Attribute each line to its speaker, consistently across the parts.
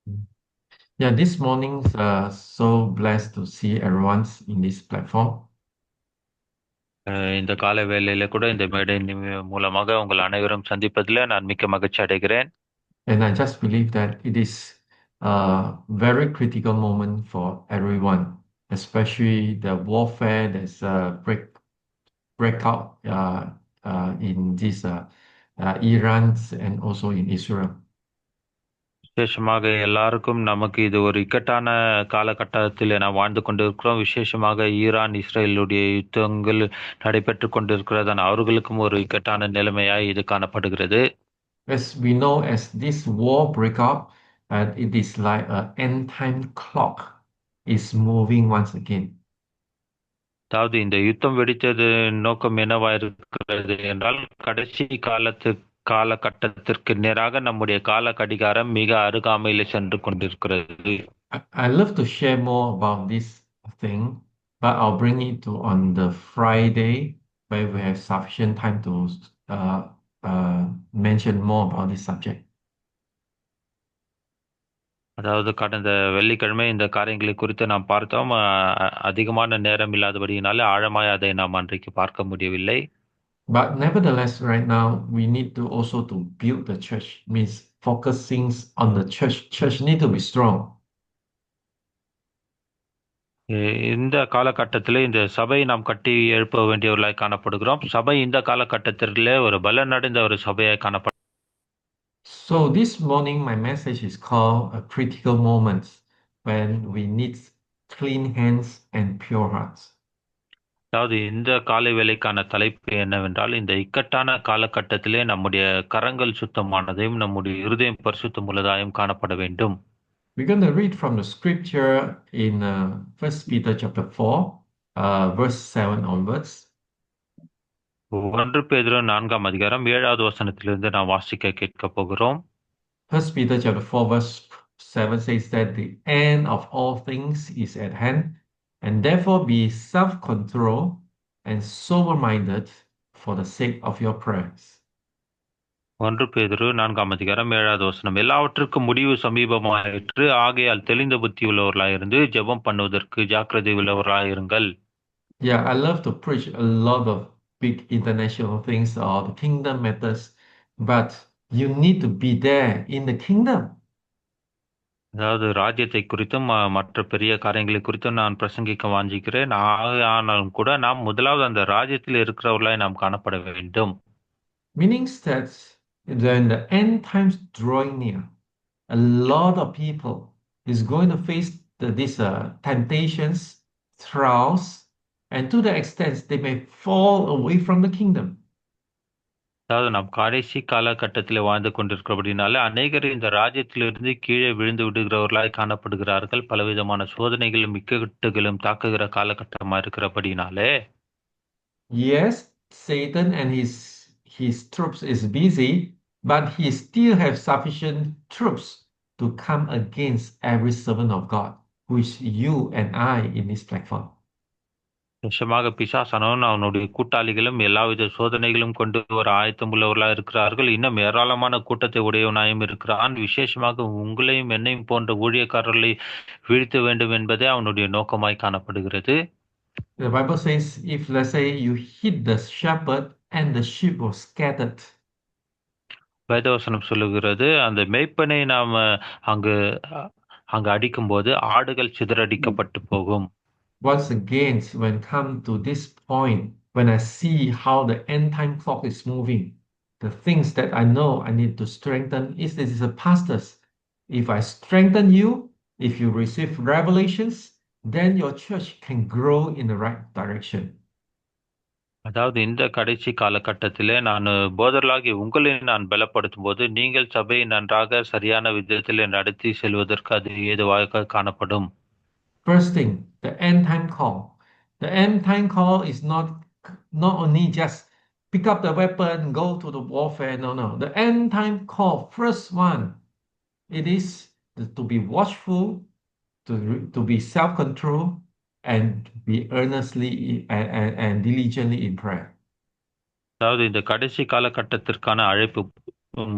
Speaker 1: Mm. Yeah, this morning, so blessed to see everyone's in this platform.
Speaker 2: இந்த கால வேளையில கூட இந்த மேடை மூலமாக உங்கள் அனைவரும் சந்திப்பதில் நான் மிக்க மகிழ்ச்சி அடைகிறேன்.
Speaker 1: And I just believe that it is a very critical moment for everyone, especially the warfare that's breakout in this Iran and also in Israel.
Speaker 2: விசேஷமாக எல்லாருக்கும் நமக்கு இது ஒரு இக்கட்டான காலகட்டத்தில் நாம் வாழ்ந்து கொண்டிருக்கிறோம். விசேஷமாக ஈரான் இஸ்ரேலுடைய யுத்தங்கள் நடைபெற்று கொண்டிருக்கிறதான அவர்களுக்கும் ஒரு இக்கட்டான நிலைமையாய் இது காணப்படுகிறது.
Speaker 1: As we know, as this war break out, it is like an end time clock is moving once again.
Speaker 2: அதாவது இந்த யுத்தம் வெடித்தது நோக்கம் என்னவா இருக்கிறது என்றால் கடைசி காலகட்டத்திற்கு நேராக நம்முடைய கால கடிகாரம் மிக அருகாமையில் சென்று கொண்டிருக்கிறது.
Speaker 1: I love to share more about this thing, but I'll bring it to on the Friday where we have sufficient time to mention more about this subject.
Speaker 2: அதாவது கடந்த வெள்ளிக்கிழமை இந்த காரியங்களை குறித்து நாம் பார்த்தோம். அதிகமான நேரம் இல்லாதபடியினாலே ஆழமாய் அதை நாம் அன்றைக்கு பார்க்க முடியவில்லை.
Speaker 1: But nevertheless, right now we need to also to build the church, means focusing on the church. Church need to be strong.
Speaker 2: இந்த காலகட்டத்தில் இந்த சபை நாம் கட்டி எழுப்ப வேண்டியவர்களாய் காணப்படுகிறோம். சபை இந்த காலகட்டத்திலே ஒரு பலனடைந்த ஒரு சபையாய் காணப்படும்.
Speaker 1: So this morning, my message is called a critical moment when we need clean hands and pure hearts.
Speaker 2: அதாவது இந்த காலை வேளைக்கான தலைப்பு என்னவென்றால், இந்த இக்கட்டான காலகட்டத்திலே நம்முடைய கரங்கள் சுத்தமானதையும் நம்முடைய இருதயம் பரிசுத்தமுள்ளதாயும் காணப்பட வேண்டும்.
Speaker 1: We're going to read from the scripture in 1 Peter chapter 4, verse 7 onwards.
Speaker 2: 1 பேதுரு 4ஆம் அதிகாரம் 7வது வசனத்திலிருந்து நாம் வாசிக்க கேட்க போகிறோம்.
Speaker 1: 1 Peter chapter 4, verse 7 says that the end of all things is at hand, and therefore be self-controlled and sober-minded for the sake of your prayers.
Speaker 2: 1 பேதுரு 4ஆம் அதிகாரம் 7வது வசனம். எல்லாவற்றுக்கும் முடிவு சமீபமாயிற்று, ஆகையால் தெளிந்த புத்தி உள்ளவர்களாயிருந்து ஜெபம் பண்ணுவதற்கு ஜாக்கிரதை உள்ளவர்களாயிருங்கள்.
Speaker 1: Yeah, I love to preach a lot of big international things or the kingdom matters, but you need to be there in the kingdom.
Speaker 2: அதாவது ராஜ்யத்தை குறித்தும் மற்ற பெரிய காரியங்களை குறித்தும் நான் பிரசங்கிக்க வாஞ்சிக்கிறேன். ஆனாலும் கூட நாம் முதலாவது அந்த ராஜ்யத்தில் இருக்கிறவர்களாய் நாம் காணப்பட வேண்டும்.
Speaker 1: Meaning that when the end times drawing near, a lot of people is going to face these temptations, trials, and to the extent they may fall away from the kingdom.
Speaker 2: அதாவது நாம் கடைசி காலகட்டத்தில் வாழ்ந்து கொண்டிருக்கிறபடினால அநேகர் இந்த ராஜ்யத்திலிருந்து கீழே விழுந்து விடுகிறவர்களாய் காணப்படுகிறார்கள். பலவிதமான சோதனைகளும் இக்கட்டுகளும் தாக்குகிற காலகட்டமா இருக்கிறபடினாலே
Speaker 1: Yes, Satan and his troops is busy, but he still have sufficient troops to come against every servant of God, who is you and I in this platform.
Speaker 2: நிச்சயமாக பிசாசானவன் அவனுடைய கூட்டாளிகளும் எல்லாவித சோதனைகளும் கொண்டு ஒரு ஆயத்தம் உள்ளவர்களா இருக்கிறார்கள். இன்னும் ஏராளமான கூட்டத்தை உடையவனாயும் இருக்கிறான். விசேஷமாக உங்களையும் என்னையும் போன்ற ஊழியக்காரர்களை வீழ்த்த வேண்டும் என்பதே அவனுடைய நோக்கமாய் காணப்படுகிறது.
Speaker 1: The Bible says, if let's say you hit the shepherd and the sheep was scattered.
Speaker 2: வேதவசனம் சொல்லுகிறது, அந்த மேய்ப்பனை நாம அங்கு அங்கு அடிக்கும்போது ஆடுகள் சிதறடிக்கப்பட்டு போகும்.
Speaker 1: Once again, when come to this point, when I see how the end time clock is moving, the things that I know I need to strengthen is this is a pastors. If I strengthen you, if you receive revelations, then your church can grow in the right direction.
Speaker 2: அதாவது இந்த கடைசி காலகட்டத்திலே நான் போதர்களாகி உங்களை நான் பலப்படுத்தும் போது நீங்கள் சபையை நன்றாக சரியான விதத்திலே நடத்தி செல்வதற்கு அது ஏதுவாக காணப்படும்.
Speaker 1: First thing, the end time call. The end time call is not only just pick up the weapon, go to the warfare. No, no. The end time call, first one, it is to be watchful, to be self-control, and be earnestly and diligently in prayer.
Speaker 2: அதாவது இந்த கடைசி காலகட்டத்திற்கான அழைப்பு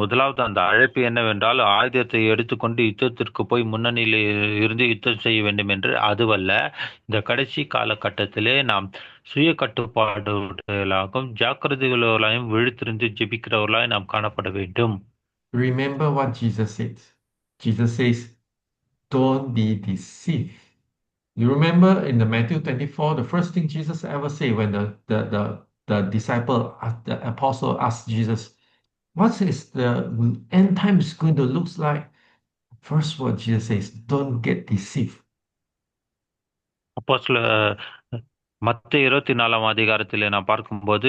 Speaker 2: முதலாவது அந்த அழைப்பு என்னவென்றால் ஆயுதத்தை எடுத்துக்கொண்டு யுத்தத்திற்கு போய் முன்னணியில் இருந்து யுத்தம் செய்ய வேண்டும் என்று அதுவல்ல. இந்த கடைசி காலகட்டத்திலே நாம் சுய கட்டுப்பாடுகளாகவும் ஜாக்கிரதையுள்ளவர்களாயும் விழித்திருந்து ஜெபிக்கிறவர்களாய் நாம் காணப்பட வேண்டும்.
Speaker 1: Remember what Jesus said. Jesus says, don't be deceived. You remember in the Matthew 24, the first thing Jesus ever said when the disciple, the apostle asked Jesus, what is the end times going to look like? First word Jesus says, don't get deceived.
Speaker 2: அப்போஸ்தல மத்தேயு 24ஆம் அதிகாரத்திலே நாம் பார்க்கும்போது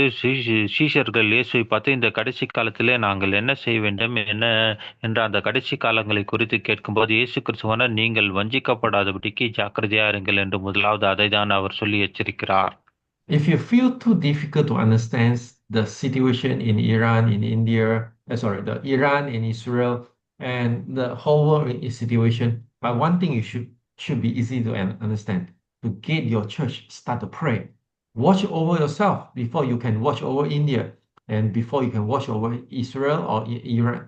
Speaker 2: சீஷர்கள் இயேசுவை பார்த்து இந்த கடைசி காலத்திலே நாங்கள் என்ன செய்ய வேண்டும் என்ன என்ற அந்த கடைசி காலங்களை குறித்து கேட்கும்போது இயேசு கிறிஸ்துவான நீங்கள் வஞ்சிக்கப்படாதபடிக்கு ஜாக்கிரதையா இருங்கள் என்று முதலாவது அதை தான் அவர் சொல்லி எச்சரிக்கிறார்.
Speaker 1: If you feel too difficult to understand the situation in Iran, in India, the Iran in Israel, and the whole world situation, but one thing you should be easy to understand. To get your church, start to pray. Watch over yourself before you can watch over India and before you can watch over Israel or Iran.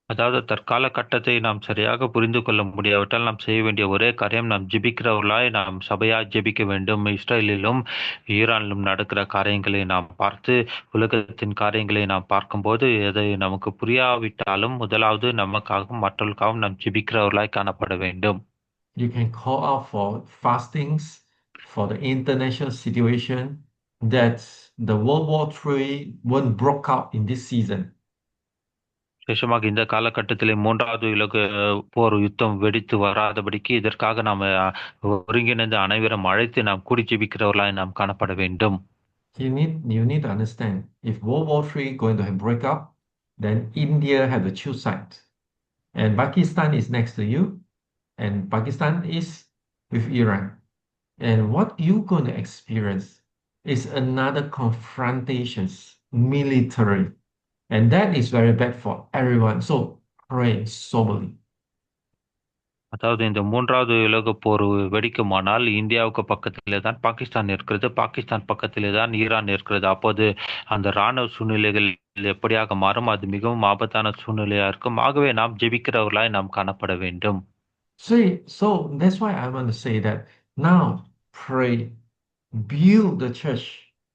Speaker 2: அதாவது தற்கால கட்டத்தை நாம் சரியாக புரிந்து கொள்ள முடியாவிட்டால் நாம் செய்ய வேண்டிய ஒரே காரியம் நாம் ஜெபிக்கிறவர்களாய் நாம் சபையாய் ஜெபிக்க வேண்டும். இஸ்ரேலிலும் ஈரானிலும் நடக்கிற காரியங்களை நாம் பார்த்து உலகத்தின் காரியங்களை நாம் பார்க்கும்போது எதை நமக்கு புரியாவிட்டாலும் முதலாவது நமக்காகவும் மற்றவர்களுக்காகவும் நாம் ஜெபிக்கிறவர்களாய் காணப்பட வேண்டும்.
Speaker 1: You can call out for fastings for the international situation that the World War III won't break out in this season.
Speaker 2: விசேஷமாக இந்த காலகட்டத்திலே மூன்றாவது உலக போர் யுத்தம் வெடித்து வராதபடிக்கு இதற்காக நாம் ஒருங்கிணைந்த அனைவரும் அழைத்து நாம் கூடி ஜெபிக்கிறவர்களாய் நாம் காணப்பட வேண்டும்.
Speaker 1: You need to understand, if World War III going to break up, then India have the choose side, and Pakistan is next to you, and Pakistan is with Iran, and what you're going to experience is another confrontations military. And that is very bad for everyone. So pray soberly.
Speaker 2: அதாவது இந்த மூன்றாவது உலக போர் வெடிக்குமானால் இந்தியாவுக்கு பக்கத்திலே தான் பாகிஸ்தான் இருக்கிறது, பாகிஸ்தான் பக்கத்திலே தான் ஈரான் இருக்கிறது. அப்போது அந்த இராணுவ சூழ்நிலைகள் எப்படியாக மாறும், அது மிகவும் ஆபத்தான சூழ்நிலையா இருக்கும். ஆகவே நாம் ஜெபிக்கிறவர்களாய் நாம் காணப்பட வேண்டும்.
Speaker 1: So that's why I want to say that now pray, build the church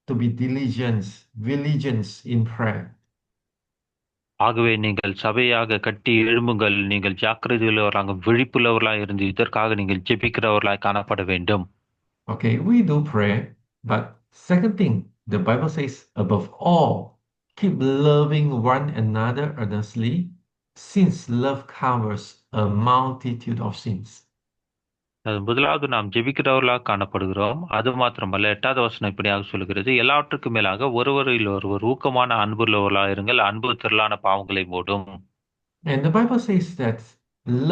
Speaker 1: to be diligent in prayer.
Speaker 2: ஆகவே நீங்கள் சபையாக கட்டி எழும்புங்கள், நீங்கள் ஜாக்கிரதையுள்ளவர்களாக விழிப்புள்ளவர்களாக இருந்து இதற்காக நீங்கள் ஜெபிக்கிறவர்களாய் காணப்பட வேண்டும்.
Speaker 1: Okay, we do pray, but second thing, the Bible says, above all, keep loving one another earnestly, since love covers a multitude of sins.
Speaker 2: அது முதலாவது நாம் ஜெபிக்கிறவர்களாக காணப்படுகிறோம். அது மாத்திரமல்ல, 8வது வசனம் இப்படியாக சொல்கிறது, எல்லாவற்றுக்கும் மேலாக ஒருவரில் ஒருவர் ஊக்கமான அன்புள்ளவர்களாக இருங்கள், அன்பு திரளான பாவங்களை மூடும்.
Speaker 1: And the Bible says that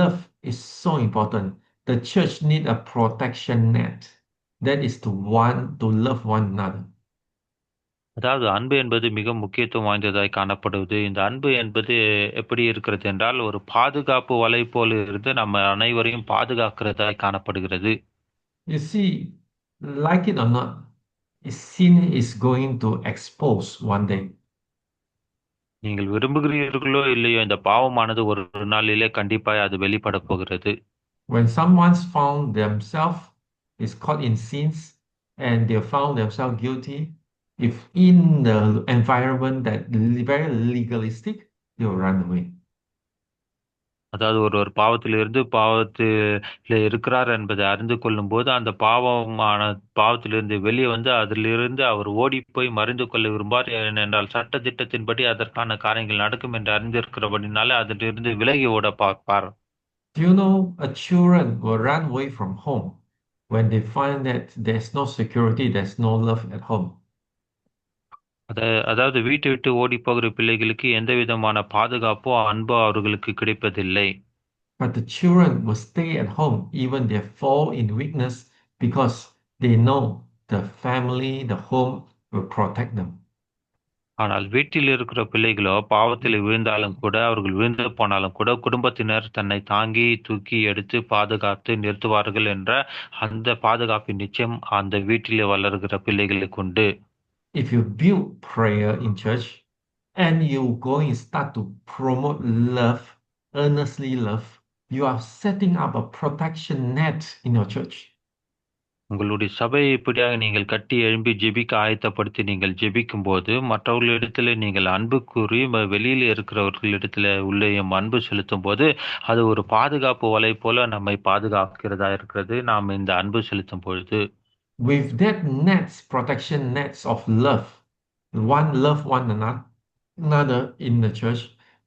Speaker 1: love is so important. The church need a protection net. That is to love one another.
Speaker 2: அதாவது அன்பு என்பது மிக முக்கியத்துவம் வாய்ந்ததாய் காணப்படுவது. இந்த அன்பு என்பது எப்படி இருக்கிறது என்றால் ஒரு பாதுகாப்பு வலை போல இருந்து நம்ம அனைவரையும் பாதுகாக்கிறதாய் காணப்படுகிறது.
Speaker 1: You see, like it or not, sin is going to expose one day.
Speaker 2: நீங்கள் விரும்புகிறீர்களோ இல்லையோ இந்த பாவமானது ஒரு நாளிலே கண்டிப்பாக அது வெளிப்பட போகிறது.
Speaker 1: When someone's found themselves is caught in sins and they found themselves guilty, if in the environment that very legalistic, they will run away.
Speaker 2: அதாவது ஒரு பாவத்திலிருந்து பாவத்தில் இருக்கிறார் என்பதை அறிந்து கொள்ளும் போது அந்த பாவத்திலிருந்து வெளியே வந்து அதிலிருந்து அவர் ஓடி போய் மறைந்து கொள்ள விரும்பார். ஏனென்றால் சட்ட திட்டத்தின்படி அதற்கான காரியங்கள் நடக்கும் என்று அறிந்திருக்கிறபடினால அதிலிருந்து விலகி ஓட பார்ப்பார்.
Speaker 1: Do you know a children will run away from home when they find that there's no security, there's no love at home?
Speaker 2: அதாவது வீட்டை விட்டு ஓடி போகிற பிள்ளைகளுக்கு எந்த விதமான பாதுகாப்போ அன்போ அவர்களுக்கு கிடைப்பதில்லை.
Speaker 1: But the children will stay at home even they fall in weakness because they know the family, the home will protect them.
Speaker 2: ஆனால் வீட்டில் இருக்கிற பிள்ளைகளோ பாவத்தில் விழுந்தாலும் கூட அவர்கள் விழுந்து போனாலும் கூட குடும்பத்தினர் தன்னை தாங்கி தூக்கி எடுத்து பாதுகாத்து நிறுத்துவார்கள் என்ற அந்த பாதுகாப்பின் நிச்சயம் அந்த வீட்டில் வளர்கிற பிள்ளைகளுக்கு உண்டு.
Speaker 1: If you build prayer in church, and you go and start to promote love, earnestly love, you are setting up a protection net in your church.
Speaker 2: உங்களுடைய சபையை இப்படியாக நீங்கள் கட்டி எழும்பி ஜெபிக்க ஆயத்தப்படுத்தி நீங்கள் ஜெபிக்கும் போது மற்றவர்களிடத்தில் நீங்கள் அன்பு கூறி வெளியில் இருக்கிறவர்களிடத்தில் உள்ளேயும் அன்பு செலுத்தும் போது அது ஒரு பாதுகாப்பு வலை போல நம்மை பாதுகாக்கிறதா இருக்கிறது நாம் இந்த அன்பு செலுத்தும் பொழுது.
Speaker 1: With that nets, protection nets of love, one love one another in the church,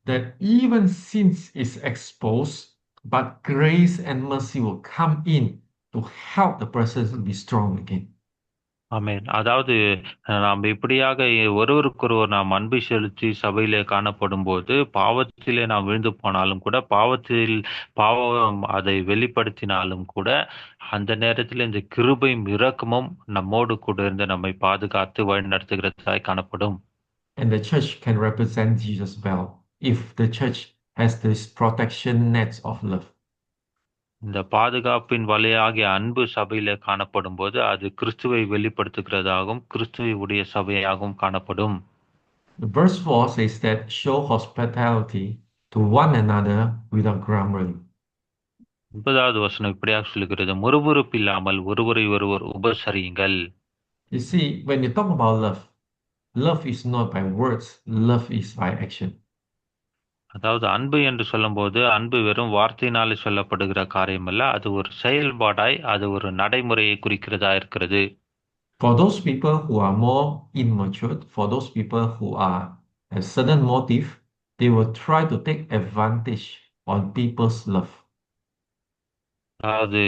Speaker 1: that even sins is exposed, but grace and mercy will come in to help the person be strong again.
Speaker 2: ஆமென். அதாவது நாம் இப்படியாக ஒருவருக்கொருவர் நாம் அன்பு செலுத்தி சபையிலே காணப்படும்போது, பாவத்திலே நாம் விழுந்து போனாலும் கூட, பாவம் அதை வெளிப்படுத்தினாலும் கூட, அந்த நேரத்தில் இந்த கிருபையும் இரக்கமும் நம்மோடு கூட இருந்து நம்மை பாதுகாத்து வழிநடத்துகிறதாய் காணப்படும்.
Speaker 1: And the church can represent Jesus well if the church has this protection nets of love.
Speaker 2: இந்த பாதுகாப்பின் வலையாகிய அன்பு சபையிலே காணப்படும் போது அது கிறிஸ்துவை வெளிப்படுத்துகிறதாகவும் கிறிஸ்துவை உடைய சபையாகவும் காணப்படும்.
Speaker 1: Verse 4 says that show hospitality to one another without grumbling.
Speaker 2: 9வது வசனம் இப்படியாக சொல்லுகிறது, முறுமுறுப்பு இல்லாமல் ஒருவரை ஒருவர் உபசரியுங்கள்.
Speaker 1: You see, when you talk about love, love is not by words, love is by action.
Speaker 2: அதாவது அன்பு என்று சொல்லும்போது அன்பு வெறும் வார்த்தையினாலே சொல்லப்படுகிற காரியம் அல்ல, அது ஒரு செயல்பாடாய் அது ஒரு நடைமுறையை குறிக்கிறதா இருக்கிறது.
Speaker 1: For those people who are more immature, for those people who are a certain motive, they will try to take advantage on people's love.
Speaker 2: அதாவது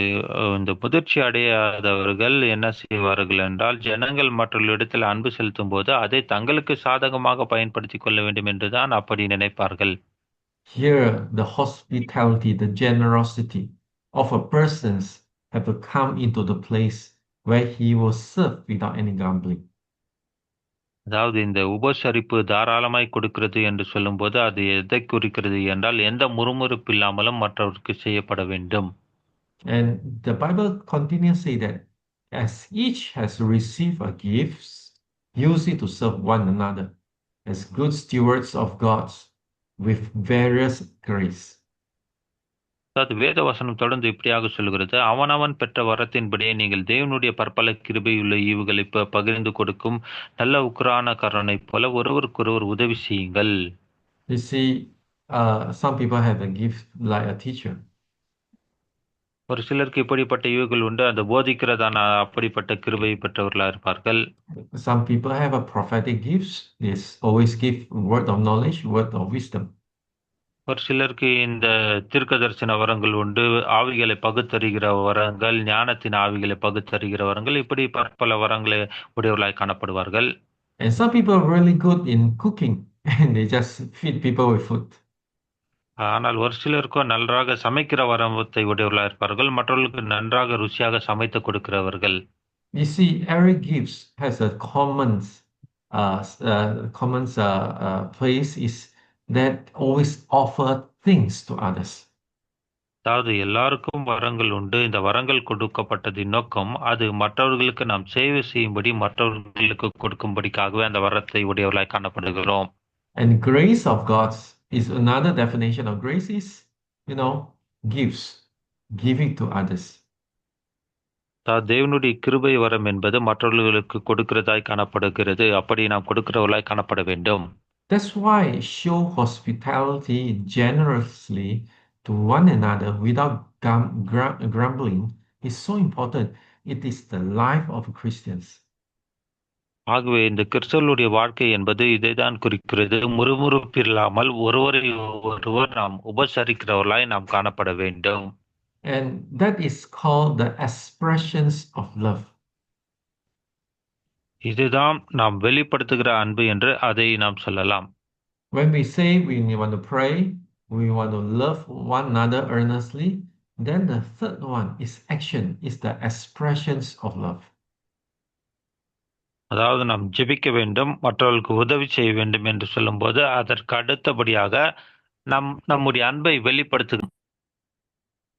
Speaker 2: இந்த முதிர்ச்சி அடையாதவர்கள் என்ன செய்வார்கள் என்றால், ஜனங்கள் மற்றவர்களிடத்தில் அன்பு செலுத்தும் போது அதை தங்களுக்கு சாதகமாக பயன்படுத்திக் கொள்ள வேண்டும் என்றுதான் அப்படி நினைப்பார்கள்.
Speaker 1: Here, the hospitality, the generosity of a person have to come into the place where he will serve without any grumbling.
Speaker 2: அதாவது இந்த உபசரிப்பு தாராளமாய் கொடுக்கிறது என்று சொல்லும்போது அது எதை குறிக்கிறது என்றால், எந்த முறுமுறுப்பு இல்லாமலும் மற்றவருக்கு செய்யப்பட வேண்டும்.
Speaker 1: And the Bible continues to say that as each has received a gift, use it to serve one another as good stewards of God's with various grace.
Speaker 2: அதாவது வேத வசனம் தொடர்ந்து இப்படியாக சொல்கிறது, அவனவன் பெற்ற வரத்தின்படியே நீங்கள் தேவனுடைய பற்பல கிருபையுள்ள ஈவுகளை பகிர்ந்து கொடுக்கும் நல்ல உக்ரான கருணை போல ஒருவருக்கொருவர் உதவி செய்யுங்கள்.
Speaker 1: You see, some people have a gift like a teacher.
Speaker 2: ஒரு சிலருக்கு இப்படிப்பட்ட ஈவுகள் உண்டு, அந்த போதிக்கிறதான அப்படிப்பட்ட கிருபை பெற்றவர்களா இருப்பார்கள்.
Speaker 1: Some people have a prophetic gifts. They always give word of knowledge, word of wisdom.
Speaker 2: ஒரு சிலருக்கு இந்த தீர்க்க தரிசன வரங்கள் உண்டு, ஆவிகளை பகுத்தறிகிற வரங்கள், ஞானத்தின் ஆவிகளை பகுத்தறிகிற வரங்கள், இப்படி பற்பல வரங்களை உடையவர்களாய் காணப்படுவார்கள்.
Speaker 1: And some people are really good in cooking and they just feed people with food.
Speaker 2: ஆனால் ஒரு சிலருக்கோ நன்றாக சமைக்கிற வரத்தை உடையவர்களாக இருப்பார்கள், மற்றவர்களுக்கு நன்றாக ருசியாக சமைத்து கொடுக்கிறவர்கள்.
Speaker 1: You see, every gift has a common place is that always offer things to others.
Speaker 2: அதாவது எல்லாருக்கும் வரங்கள் உண்டு. இந்த வரங்கள் கொடுக்கப்பட்டதின் நோக்கம் அது மற்றவர்களுக்கு நாம் சேவை செய்யும்படி மற்றவர்களுக்கு கொடுக்கும்படிக்காகவே அந்த வரத்தை உடையவர்களாய் காணப்படுகிறோம்.
Speaker 1: And grace of God is another definition of grace is, gifts, giving to others.
Speaker 2: தேவனுடைய கிருபை வரம் என்பது மற்றவர்களுக்கு கொடுக்கிறதாய் காணப்படுகிறது. அப்படி நாம் கொடுக்கிறவர்களாய் காணப்பட வேண்டும்.
Speaker 1: That's why show hospitality generously to one another without grumbling is so important. It is the life of Christians.
Speaker 2: ஆகவே இந்த கிறிஸ்தவர்களுடைய வாழ்க்கை என்பது இதைதான் குறிக்கிறது. முறுமுறுப்பு இல்லாமல் ஒருவரை ஒருவர் நாம் உபசரிக்கிறவர்களாய் நாம் காணப்பட வேண்டும்.
Speaker 1: And that is called the expressions of love.
Speaker 2: இதுதான் நாம் வெளிப்படுத்துகிற அன்பு என்று அதை நாம் சொல்லலாம்.
Speaker 1: When we say we want to pray, we want to love one another earnestly, then the third one is action, is the expressions of love.
Speaker 2: அதாவது நாம் ஜெபிக்க வேண்டும், மற்றவர்களுக்கு உதவி செய்ய வேண்டும் என்று சொல்லும்போது அதற்கு அடுத்தபடியாக நம்முடைய அன்பை வெளிப்படுத்துகிறோம்.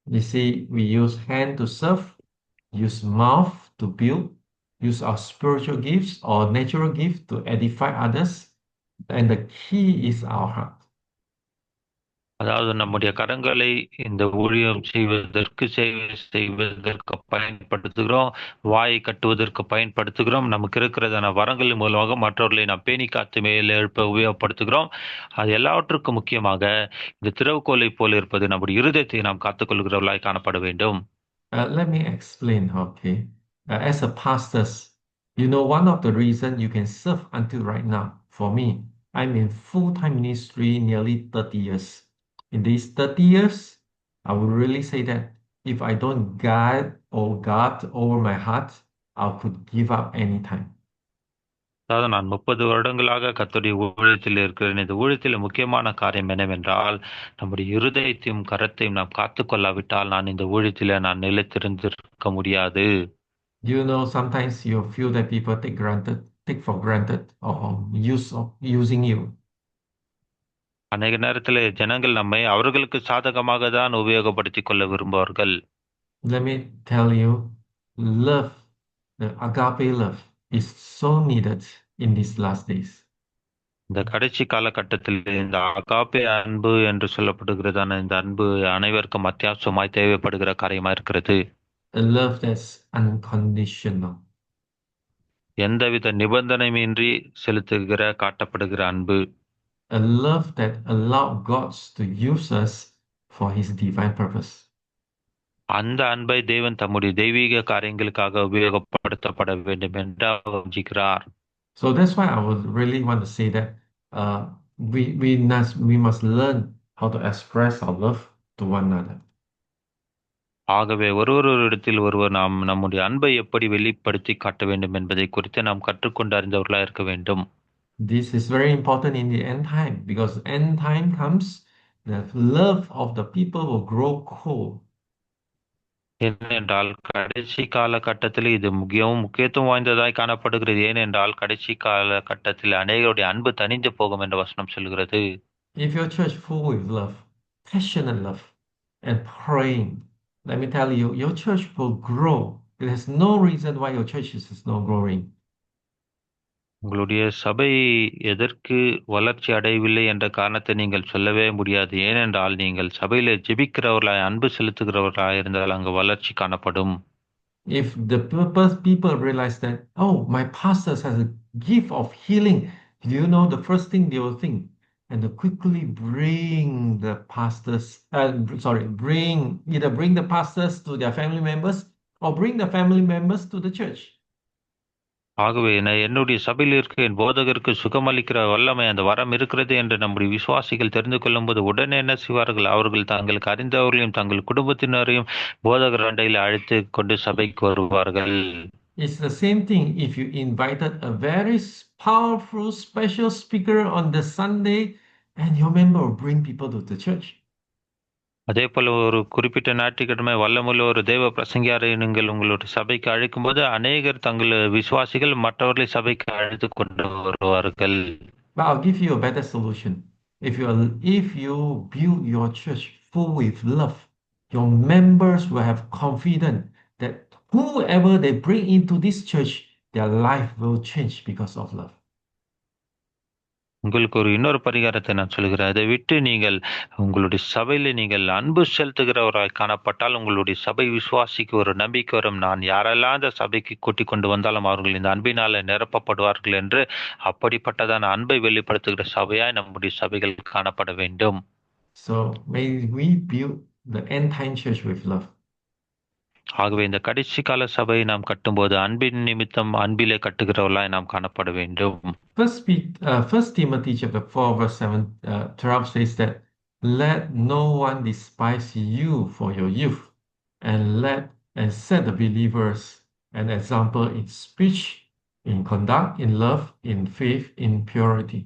Speaker 1: You see, we use hand to serve, use mouth to build, use our spiritual gifts or natural gifts to edify others, And the key is our heart.
Speaker 2: அதாவது நம்முடைய கரங்களை இந்த ஊழியம் செய்வதற்கு பயன்படுத்துகிறோம். வாயை கட்டுவதற்கு பயன்படுத்துகிறோம். நமக்கு இருக்கிறதான வரங்கள் மூலமாக மற்றவர்களை நாம் பேணி காத்து மேலே எழுப்ப உபயோகப்படுத்துகிறோம். அது எல்லாவற்றுக்கும் முக்கியமாக இந்த திறவுகோலை போல இருப்பது நம்முடைய இருதயத்தை நாம் காத்துக்கொள்கிறவர்களாய் காணப்பட வேண்டும்.
Speaker 1: Let me explain, okay? As a pastors, one of the reasons you can serve until right now, for me, I'm in full-time ministry nearly 30 years. In these 30 years, I would really say that if I don't guard over my heart, I could give up anytime.
Speaker 2: அதாவது நான் 30 வருடங்களாக கர்த்தருடைய ஊழியத்தில் இருக்கிறேன். இந்த ஊழியத்தில் முக்கியமான காரியம் என்னவென்றால் நம்முடைய இருதயத்தையும் கரத்தையும் நாம் காத்துக்கொள்ளாவிட்டால் நான் இந்த ஊழியத்தில் நான் நிலைத்திருந்திருக்க முடியாது.
Speaker 1: Sometimes you feel that people take for granted or using you.
Speaker 2: அநேக நேரத்தில் ஜனங்கள் நம்மை அவர்களுக்கு சாதகமாக தான் உபயோகப்படுத்திக் கொள்ள விரும்புவார்கள்.
Speaker 1: Let me tell you, love, the agape love, is so needed in these last days.
Speaker 2: இந்த கடைசி காலகட்டத்தில் இந்த அகாப்பே அன்பு என்று சொல்லப்படுகிறதான இந்த அன்பு அனைவருக்கும் அத்தியாவசியமாய் தேவைப்படுகிற காரியமா இருக்கிறது.
Speaker 1: A love that's unconditional.
Speaker 2: எந்தவித நிபந்தனையின்றி காட்டப்படுகிற அன்பு.
Speaker 1: A love that allowed God to use us for his divine purpose.
Speaker 2: அந்த அன்பை தேவன் தம்முடைய தெய்வீக காரியங்களுக்காக உபயோகப்படுத்தப்பட வேண்டும் என்று வஞ்சிக்கிறார்.
Speaker 1: So that's why I would really want to say that we must learn how to express our love to one another.
Speaker 2: ஆகவே ஒருவரிடத்தில் ஒருவர் நாம் நம்முடைய அன்பை எப்படி வெளிப்படுத்தி காட்ட வேண்டும் என்பதை குறித்து நாம் கற்றுக்கொண்டு அறிந்தவர்களாக இருக்க வேண்டும்.
Speaker 1: This is very important in the end time because end time comes, the love of the people will grow cold.
Speaker 2: ஏனென்றால் கடைசி காலகட்டத்தில் இது மிகவும் முக்கியத்துவம் வாய்ந்ததாய் காணப்படுகிறது. ஏனென்றால் கடைசி காலகட்டத்தில் அநேகருடைய அன்பு தணிந்து போகும் என்று வசனம் சொல்கிறது.
Speaker 1: If your church full with love, passionate love, and praying, let me tell you, your church will grow. There is no reason why your church is not growing.
Speaker 2: உங்களுடைய சபை எதற்கு வளர்ச்சி அடையவில்லை என்ற காரணத்தை நீங்கள் சொல்லவே முடியாது. ஏனென்றால் நீங்கள் சபையில ஜெபிக்கிறவர்களாய் அன்பு செலுத்துகிறவர்களாய் இருந்தால் அங்கு வளர்ச்சி காணப்படும்.
Speaker 1: If the people realize that, oh, my pastor has a gift of healing, the first thing they will think, and to quickly bring the pastors to their family members or bring the family members to the church.
Speaker 2: ஆகவே என்னுடைய சபையில் இருக்க என் போதகருக்கு சுகமளிக்கிற வல்லமை அந்த வரம் இருக்கிறது என்று நம்முடைய விசுவாசிகள் தெரிந்து கொள்ளும் போது உடனே என்ன செய்வார்கள்? அவர்கள் தங்களுக்கு அறிந்தவர்களையும் தங்கள் குடும்பத்தினரையும் போதகர் அண்டையில் அழைத்து கொண்டு சபைக்கு வருவார்கள்.
Speaker 1: It's the same thing if you invited a very powerful special speaker on the Sunday and your member will bring people to the church.
Speaker 2: அதே போல ஒரு குறிப்பிட்ட ஞாயிற்றுக்கிழமை வல்லமுள்ள ஒரு தேவ பிரசங்கியாரை நீங்கள் உங்களுடைய சபைக்கு அழைக்கும் போது அநேகர் தங்கள் விசுவாசிகள் மற்றவர்களை சபைக்கு அழைத்து கொண்டு வருவார்கள்.
Speaker 1: But I'll give you a better solution. If you build your church full with love, your members will have confidence that whoever they bring into this church, their life will change because of love.
Speaker 2: உங்களுக்கு ஒரு இன்னொரு பரிகாரத்தை நான் சொல்கிறேன். அதை விட்டு நீங்கள் உங்களுடைய சபையில நீங்கள் அன்பு செலுத்துகிறவராய் காணப்பட்டால் உங்களுடைய சபை விசுவாசிக்கு ஒரு நம்பிக்கை வரும். நான் யாரெல்லாம் இந்த சபைக்கு கூட்டிக் கொண்டு வந்தாலும் அவர்கள் இந்த அன்பினால நிரப்பப்படுவார்கள் என்று. அப்படிப்பட்டதான அன்பை வெளிப்படுத்துகிற சபையாய் நம்முடைய சபைகள் காணப்பட வேண்டும்.
Speaker 1: So may we build the end time church with love.
Speaker 2: ஆகவே இந்த கடைசி கால சபையை நாம் கட்டும்போது அன்பின் நிமித்தம் அன்பிலே கட்டுகிறவர்களாய் நாம் காணப்பட வேண்டும்.
Speaker 1: First Timothy chapter 4 verse 12 says that let no one despise you for your youth and set the believers an example in speech, in conduct, in love, in faith, in purity.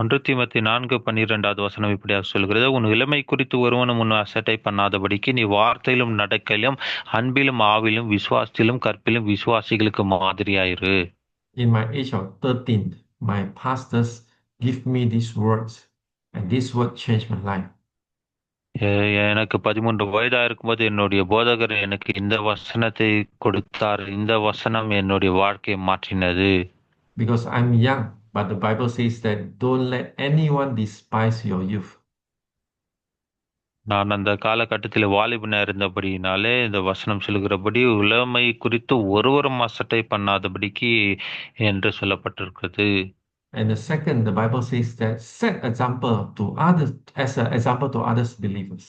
Speaker 2: 1 தீமோத்தேயு 4:12 வசனம் இப்படியாக சொல்கிறது. உன் இளமை குறித்து ஒருவனும் உன் அசட்டை பண்ணாதபடிக்கு நீ வார்த்தையிலும் நடக்கையிலும் அன்பிலும் ஆவிலும் விசுவாசத்திலும் கற்பிலும் விசுவாசிகளுக்கு மாதிரியாயிரு.
Speaker 1: In my age of 13, my pastors give me these words and this word changed my life.
Speaker 2: எனக்கு 13 வயதா இருக்கும்போது என்னுடைய போதகர் எனக்கு இந்த வசனத்தை கொடுத்தார். இந்த வசனம் என்னுடைய வாழ்க்கையை மாற்றினது.
Speaker 1: Because I'm young, But the Bible says that don't let anyone despise your youth.
Speaker 2: நான் அந்த காலகட்டத்தில் வாலிபனா இருந்தபடியினாலே இந்த வசனம் சொல்கிறபடி இளமை குறித்து ஒருவரும் அசட்டை பண்ணாதபடிக்கு என்று சொல்லப்பட்டிருக்கிறது.
Speaker 1: And the second, the Bible says that set example to others as an example to others believers.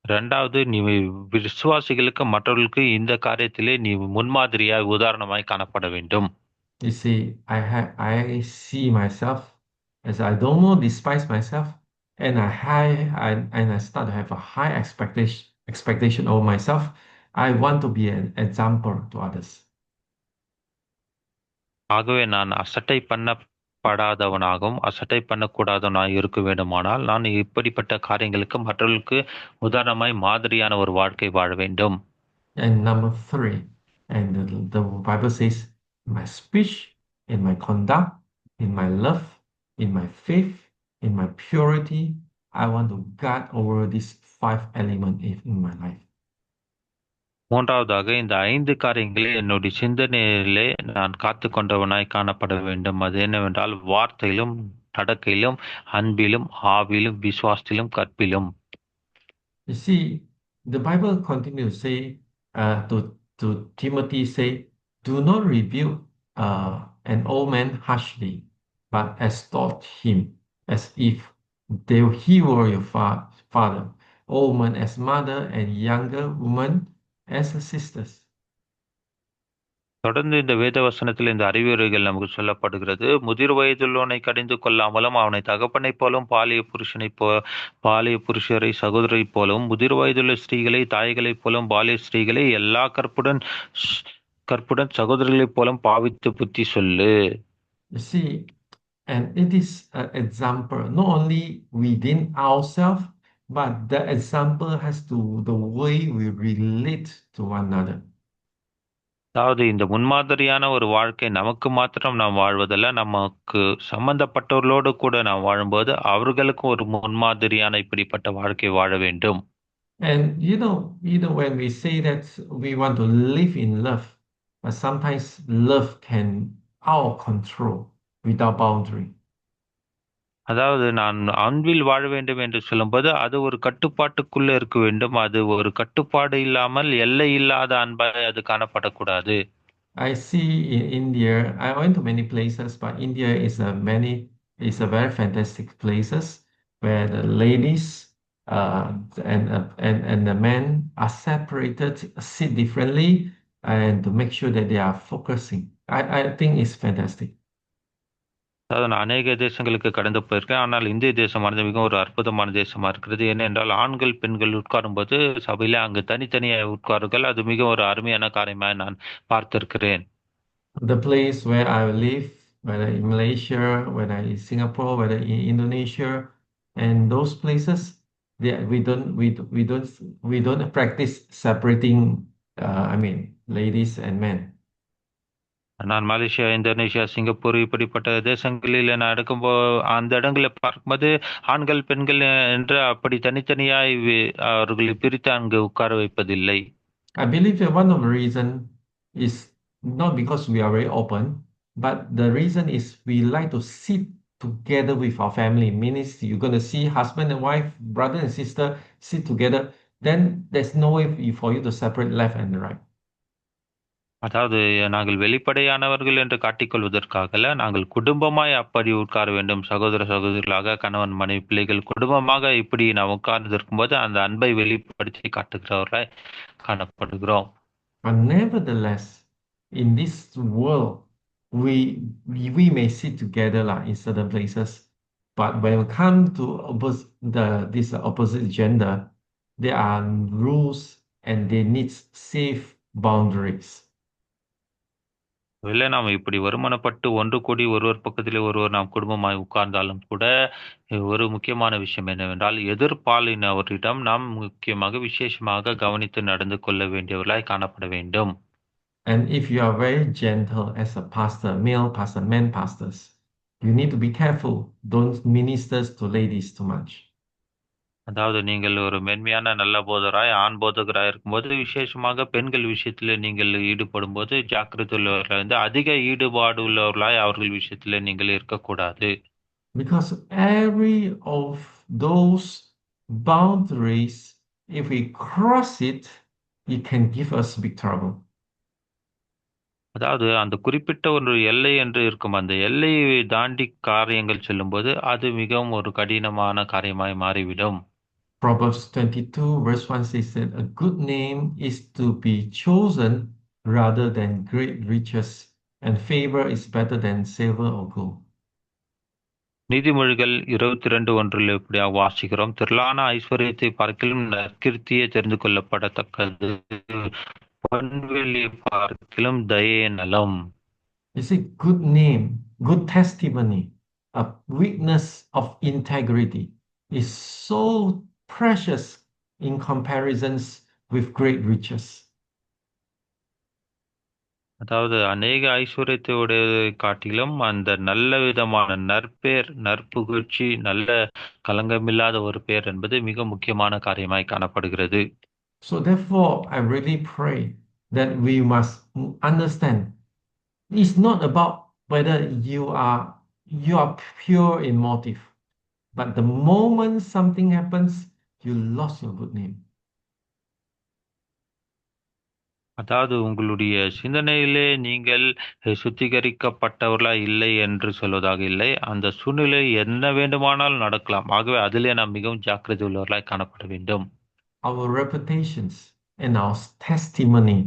Speaker 2: இரண்டாவது, நீ விசுவாசிகளுக்கு மற்றவர்களுக்கு இந்த காரியத்திலே நீ முன்மாதிரியாய் உதாரணமாய் காணப்பட வேண்டும்.
Speaker 1: You see, I see myself as I don't more despise myself, and I start to have a high expectation over myself. I want to be an example to others.
Speaker 2: ஆகவே நான் அசட்டை பண்ணப்படாதவனாகவும் அசட்டை பண்ணக்கூடாதவனாக இருக்க வேண்டுமானால் நான் இப்படிப்பட்ட காரியங்களுக்கு மற்றவர்களுக்கு உதாரணமாய் மாதிரியான ஒரு வாழ்க்கை வாழ வேண்டும்.
Speaker 1: And number three, and the Bible says, my speech, in my conduct, in my love, in my faith, in my purity, I want to guard over these 5 elements in my life.
Speaker 2: மூன்றாவதாக, இந்த 5 காரியங்களை என்னுடைய சிந்தனையிலே நான் காத்து கொண்டவனாய் காணப்பட வேண்டும். அது என்னவென்றால் வார்த்தையிலும், நடக்கையிலும், அன்பிலும், ஆவிலும், விசுவாசத்திலும், கற்பிலும்.
Speaker 1: You see, the Bible continues to say to Timothy, say, do not rebuke an old man harshly, but exhort him as if he were your father, old man as mother, and younger woman as sisters.
Speaker 2: தொடர்ந்து இந்த வேத வசனத்தில் இந்த அறிவுரைகள் நமக்கு சொல்லப்படுகிறது. முதிர் வயதுள்ளவனை கடிந்து கொள்ளாமலும் அவனை தகப்பனைப் போலும் பாலிய புருஷரை சகோதரை போலும் முதிர் வயதுள்ள ஸ்திரீகளை தாய்களைப் போலும் பாலிய ஸ்திரீகளை எல்லா கற்புடன் சகோதரர்களைப் போலும் பாவித்து புத்தி சொல்லு.
Speaker 1: You see, and it is an example not only within ourselves, but the example has to the way we relate to one another.
Speaker 2: அதாவது இந்த முன்மாதிரியான ஒரு வாழ்க்கை நமக்கு மாத்திரம் நாம் வாழ்வதல்ல, நமக்கு சம்பந்தப்பட்டவர்களோடு கூட நாம் வாழும்போது அவர்களுக்கும் ஒரு முன்மாதிரியான இப்படிப்பட்ட வாழ்க்கை வாழ வேண்டும்.
Speaker 1: And when we say that we want to live in love, but sometimes love can out of control without boundary.
Speaker 2: அதாவது நான் அன்பில் வாழ வேண்டும் என்று சொல்லும்போது அது ஒரு கட்டுப்பாட்டுக்குள்ள இருக்க வேண்டும். அது ஒரு கட்டுப்பாடு இல்லாமல் எல்லை இல்லாத அன்பாய் அது காணப்படக்கூடாது.
Speaker 1: I see in India, I went to many places, but India is a very fantastic places where the ladies and the men are separated, sit differently, and to make sure that they are focusing. I think it's fantastic.
Speaker 2: அதாவது நான் அநேக தேசங்களுக்கு கடந்து போயிருக்கேன். ஆனால் இந்திய தேசமானது மிகவும் ஒரு அற்புதமான தேசமா இருக்கிறது. ஏனென்றால் ஆண்கள் பெண்கள் உட்காரும்போது சபையில அங்கு தனித்தனியாக உட்காருங்கள். அது மிக ஒரு அருமையான காரியமாக நான் பார்த்திருக்கிறேன்.
Speaker 1: The place where I live, whether in Malaysia, whether in Singapore, whether in Indonesia, and those places, we don't practice separating. Ladies and men.
Speaker 2: நான் மலேசியா, இந்தோனேஷியா, சிங்கப்பூர் இப்படிப்பட்ட தேசங்களில் நான் எடுக்கும்போது அந்த இடங்களில் பார்க்கும்போது ஆண்கள் பெண்கள் என்று அப்படி தனித்தனியாய் அவர்களை பிரித்து அங்கு உட்கார வைப்பதில்லை.
Speaker 1: I believe that one of the reason is not because we are very open, but the reason is we like to sit together with our family. Means you're going to see husband and wife, brother and sister sit together. Then there's no way for you to separate left and right.
Speaker 2: அதாவது நாங்கள் வெளிப்படையானவர்கள் என்று காட்டிக்கொள்வதற்காக நாங்கள் குடும்பமாய் அப்படி உட்கார வேண்டும். சகோதர சகோதரிகளாக கணவன் மனைவி பிள்ளைகள் குடும்பமாக இப்படி நாம் உட்கார்ந்து இருக்கும்போது அந்த அன்பை வெளிப்படுத்தி காட்டுகிறவர்களாய் காணப்படுகிறோம்.
Speaker 1: But nevertheless, in this world, we may sit together in certain places, but when we come to this opposite gender, there are rules and they need safe boundaries.
Speaker 2: இல்லை, நாம் இப்படி வருமானப்பட்டு ஒன்று கூடி ஒருவர் பக்கத்திலே ஒருவர் நாம் குடும்பமாய் உட்கார்ந்தாலும் கூட ஒரு முக்கியமான விஷயம் என்னவென்றால் எதிர்பாலினவரிடம் நாம் முக்கியமாக விசேஷமாக கவனித்து நடந்து கொள்ள வேண்டியவர்களாய் காணப்பட வேண்டும்.
Speaker 1: And if you are very gentle as a pastor, male pastor, men pastors, you need to be careful. Don't minister to ladies too much.
Speaker 2: அதாவது நீங்கள் ஒரு மென்மையான நல்ல போதராய், ஆண் போதகராய் இருக்கும்போது, விசேஷமாக பெண்கள் விஷயத்திலே நீங்கள் ஈடுபடும்போது, ஜாக்கிரதை உள்ளவர்களாய் இருந்து, அதிக ஈடுபாடு உள்ளவர்களாய் அவர்கள் விஷயத்திலே நீங்கள் இருக்கக்கூடாது.
Speaker 1: Because every of those boundaries, if we cross it, it can give us big trouble.
Speaker 2: அதாவது அந்த குறிப்பிட்ட ஒரு எல்லை என்று இருக்கும். அந்த எல்லையை தாண்டி காரியங்கள் செல்லும்போது, அது மிகவும் ஒரு கடினமான காரியமாய் மாறிவிடும்.
Speaker 1: Proverbs 22, verse 1 says that a good name is to be chosen rather than great riches, and favor is better than silver or gold.
Speaker 2: நீதிமொழிகள் 22:1 இப்படியாக வாசிக்கிறோம். திரளான ஐஸ்வர்யத்தை பார்க்கிலும் நற்கீர்த்தியே தெரிந்து கொள்ளப்படத்தக்கது. பொன்வெள்ளி பார்க்கிலும் தயே நலம்.
Speaker 1: It's a good name, good testimony, a witness of integrity is so precious in comparisons with great riches.
Speaker 2: அதாவது அநேக ஐஸ்வர்யத்தை உடையதை காட்டிலும் அந்த நல்ல விதமான நற்பேர், நற்புகழ்ச்சி, நல்ல களங்கமில்லாத ஒரு பேர் என்பது மிக முக்கியமான காரியமாய் காணப்படுகிறது.
Speaker 1: So therefore, I really pray that we must understand it's not about whether you are pure in motive, but the moment something happens, you lost your good name.
Speaker 2: அதாவது உங்களுடைய சிந்தனையிலே நீங்கள் சுத்திகரிக்கப்பட்டவர்களா இல்லை என்று சொல்வதாக இல்லை. அந்த சூழ்நிலை என்ன வேண்டுமானாலும் நடக்கலாம். ஆகவே அதிலே நாம் மிகவும் ஜாக்கிரதை உள்ளவர்களாய் காணப்பட வேண்டும்.
Speaker 1: Our reputations and our testimony,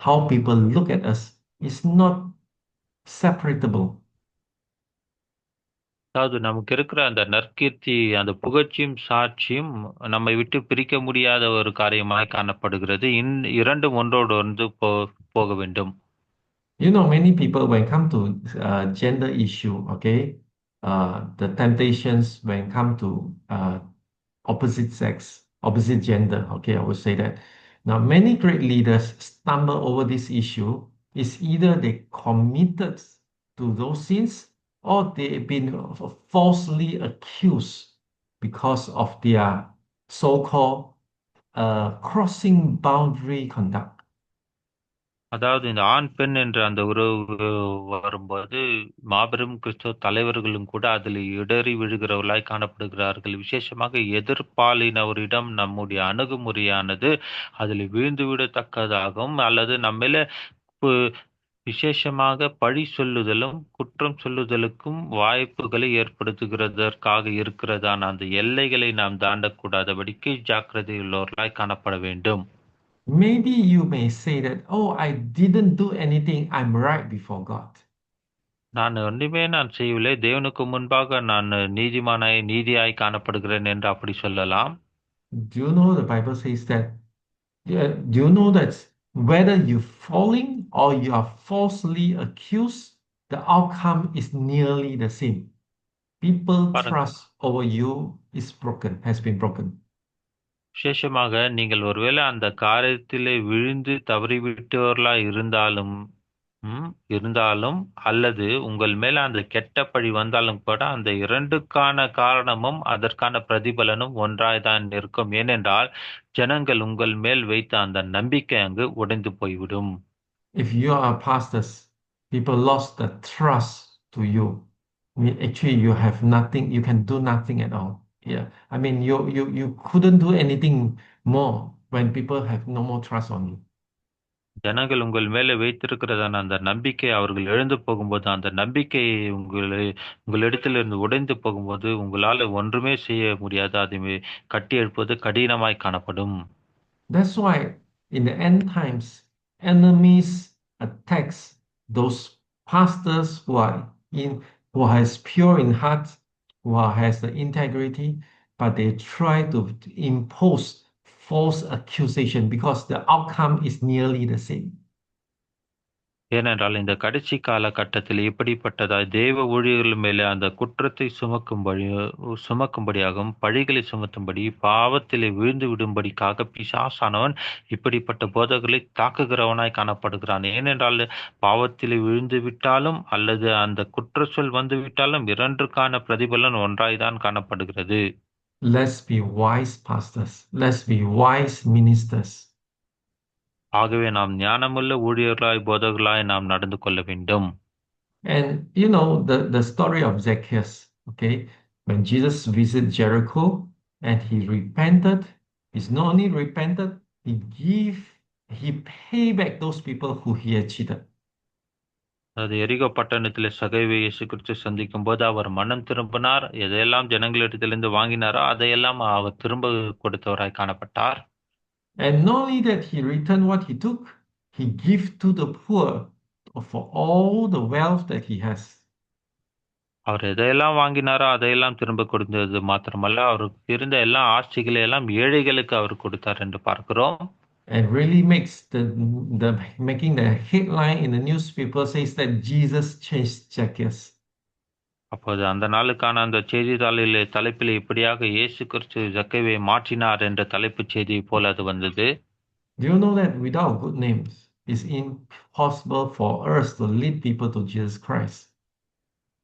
Speaker 1: how people look at us, is not separatable.
Speaker 2: அதாவது நமக்கு இருக்கிற அந்த நற்கீர்த்தி, அந்த புகழ்ச்சியும் சாட்சியும் நம்மை விட்டு பிரிக்க முடியாத ஒரு காரியமாய் காணப்படுகிறது. இரண்டும் ஒன்றோடு ஒன்று போக வேண்டும்.
Speaker 1: You know, many people, when come to gender issue, okay, the temptations when come to opposite sex, opposite gender, okay, I would say that. Now, many great leaders stumble over this issue. Is either they committed to those sins or they've been falsely accused because of their so-called crossing boundary conduct.
Speaker 2: அதாவது இந்த ஆண் பெண் என்ற அந்த உறவு வரும்போது மாபெரும் கிறிஸ்தவ தலைவர்களும் கூட அதில் இடறி விழுகிறவர்களாய் காணப்படுகிறார்கள். விசேஷமாக எதிர்ப்பாலினவரிடம் நம்முடைய அணுகுமுறையானது அதில் வீழ்ந்து விடத்தக்கதாகவும் அல்லது நம்மள விசேஷமாக பழி சொல்லுதலும் குற்றம் சொல்லுதலுக்கும் வாய்ப்புகளை ஏற்படுத்துகிறதற்காக இருக்கிறதான அந்த எல்லைகளை நாம் தாண்டக்கூடாதபடிக்கு ஜாக்கிரதை உள்ளவர்களாய் காணப்பட வேண்டும்.
Speaker 1: Maybe you may say that, oh, I didn't do anything, I'm right before God.
Speaker 2: நான் ஒன்றுமே நான் செய்யவில்லை, தேவனுக்கு முன்பாக நான் நீதியாய் காணப்படுகிறேன் என்று அப்படி சொல்லலாம்.
Speaker 1: Do you know the Bible says that? Do you know that whether you're falling or you are falsely accused, the outcome is nearly the same. People trust over you is broken, has been broken.
Speaker 2: விசேஷமாக நீங்கள் ஒருவேளை அந்த காரியத்திலே விழுந்து தவறிவிட்டவர்களாய் இருந்தாலும் அல்லது உங்கள் மேல அந்த கெட்ட பழி வந்தாலும் கூட அந்த இரண்டுக்கான காரணமும் அதற்கான பிரதிபலனும் ஒன்றாய்தான் இருக்கும். ஏனென்றால் ஜனங்கள் உங்கள் மேல் வைத்த அந்த நம்பிக்கை அங்கு உடைந்து போய்விடும்.
Speaker 1: If you are pastors, people lost the trust to you. I mean, actually, you have nothing. You can do nothing at all. Yeah, I mean, you couldn't do anything more when people have no more trust on you.
Speaker 2: ஜனங்கள் உங்கள் மேலே வைத்திருக்கிறதான அந்த நம்பிக்கை அவர்கள் எழுந்து போகும்போது, அந்த நம்பிக்கை உங்களிடத்திலிருந்து உடைந்து போகும்போது உங்களால் ஒன்றுமே செய்ய முடியாது. அதை கட்டி எழுப்புவது கடினமாய் காணப்படும்.
Speaker 1: That's why in the end times, enemies attacks those pastors who has pure in heart, who has the integrity, but they try to impose false accusation because the outcome is nearly the same.
Speaker 2: ஏனென்றால் இந்த கடைசி காலகட்டத்தில் இப்படிப்பட்டதாய் தேவ ஊழியர்கள் மேலே அந்த குற்றத்தை சுமக்கும்படியாகவும் பழிகளை சுமத்தும்படி பாவத்திலே விழுந்து விடும்படிக்காக பிசாசானவன் இப்படிப்பட்ட போதகர்களை தாக்குகிறவனாய் காணப்படுகிறான். ஏனென்றால் பாவத்திலே விழுந்து விட்டாலும் அல்லது அந்த குற்ற சொல் வந்து விட்டாலும் இரண்டுக்கான பிரதிபலன் ஒன்றாய்தான் காணப்படுகிறது.
Speaker 1: Let's be wise pastors. Let's be wise ministers.
Speaker 2: ஆகவே நாம் ஞானமுள்ள ஊழியர்களாய் போதகர்களாய் நாம் நடந்து கொள்ள வேண்டும்.
Speaker 1: And you know the story of Zacchaeus, okay? When Jesus visited Jericho and he repented, he's not only repented, he paid back those people who he had cheated.
Speaker 2: அது எரிகோ பட்டணத்திலே சகைவை இயேசு கிறிஸ்து சந்திக்கும் போது அவர் மனம் திரும்பினார். எதையெல்லாம் ஜனங்களிடத்திலிருந்து வாங்கினாரோ அதையெல்லாம் அவர் திரும்ப கொடுத்தவராய் காணப்பட்டார்.
Speaker 1: And not only that he returned what he took, he gave to the poor for all the wealth that he has.
Speaker 2: அவர் எதையெல்லாம் வாங்கினாரோ அதையெல்லாம் திரும்ப கொடுத்தது மாத்திரமல்ல, அவருக்கு இருந்த எல்லா ஆட்சிகளை எல்லாம் ஏழைகளுக்கு அவர் கொடுத்தார் என்று பார்க்கிறோம்.
Speaker 1: And really makes the making the headline in the newspaper says that Jesus changed Zacchaeus.
Speaker 2: அப்போது அந்த நாளுக்கான அந்த செய்தித்தாளிலே தலைப்பில் இப்படியாக இயேசு கிறிஸ்து ஜக்கேவை மாற்றினார் என்ற தலைப்புச் செய்தியை போல அது வந்தது.
Speaker 1: Do you know that without good names, it's impossible for us to lead people to Jesus Christ?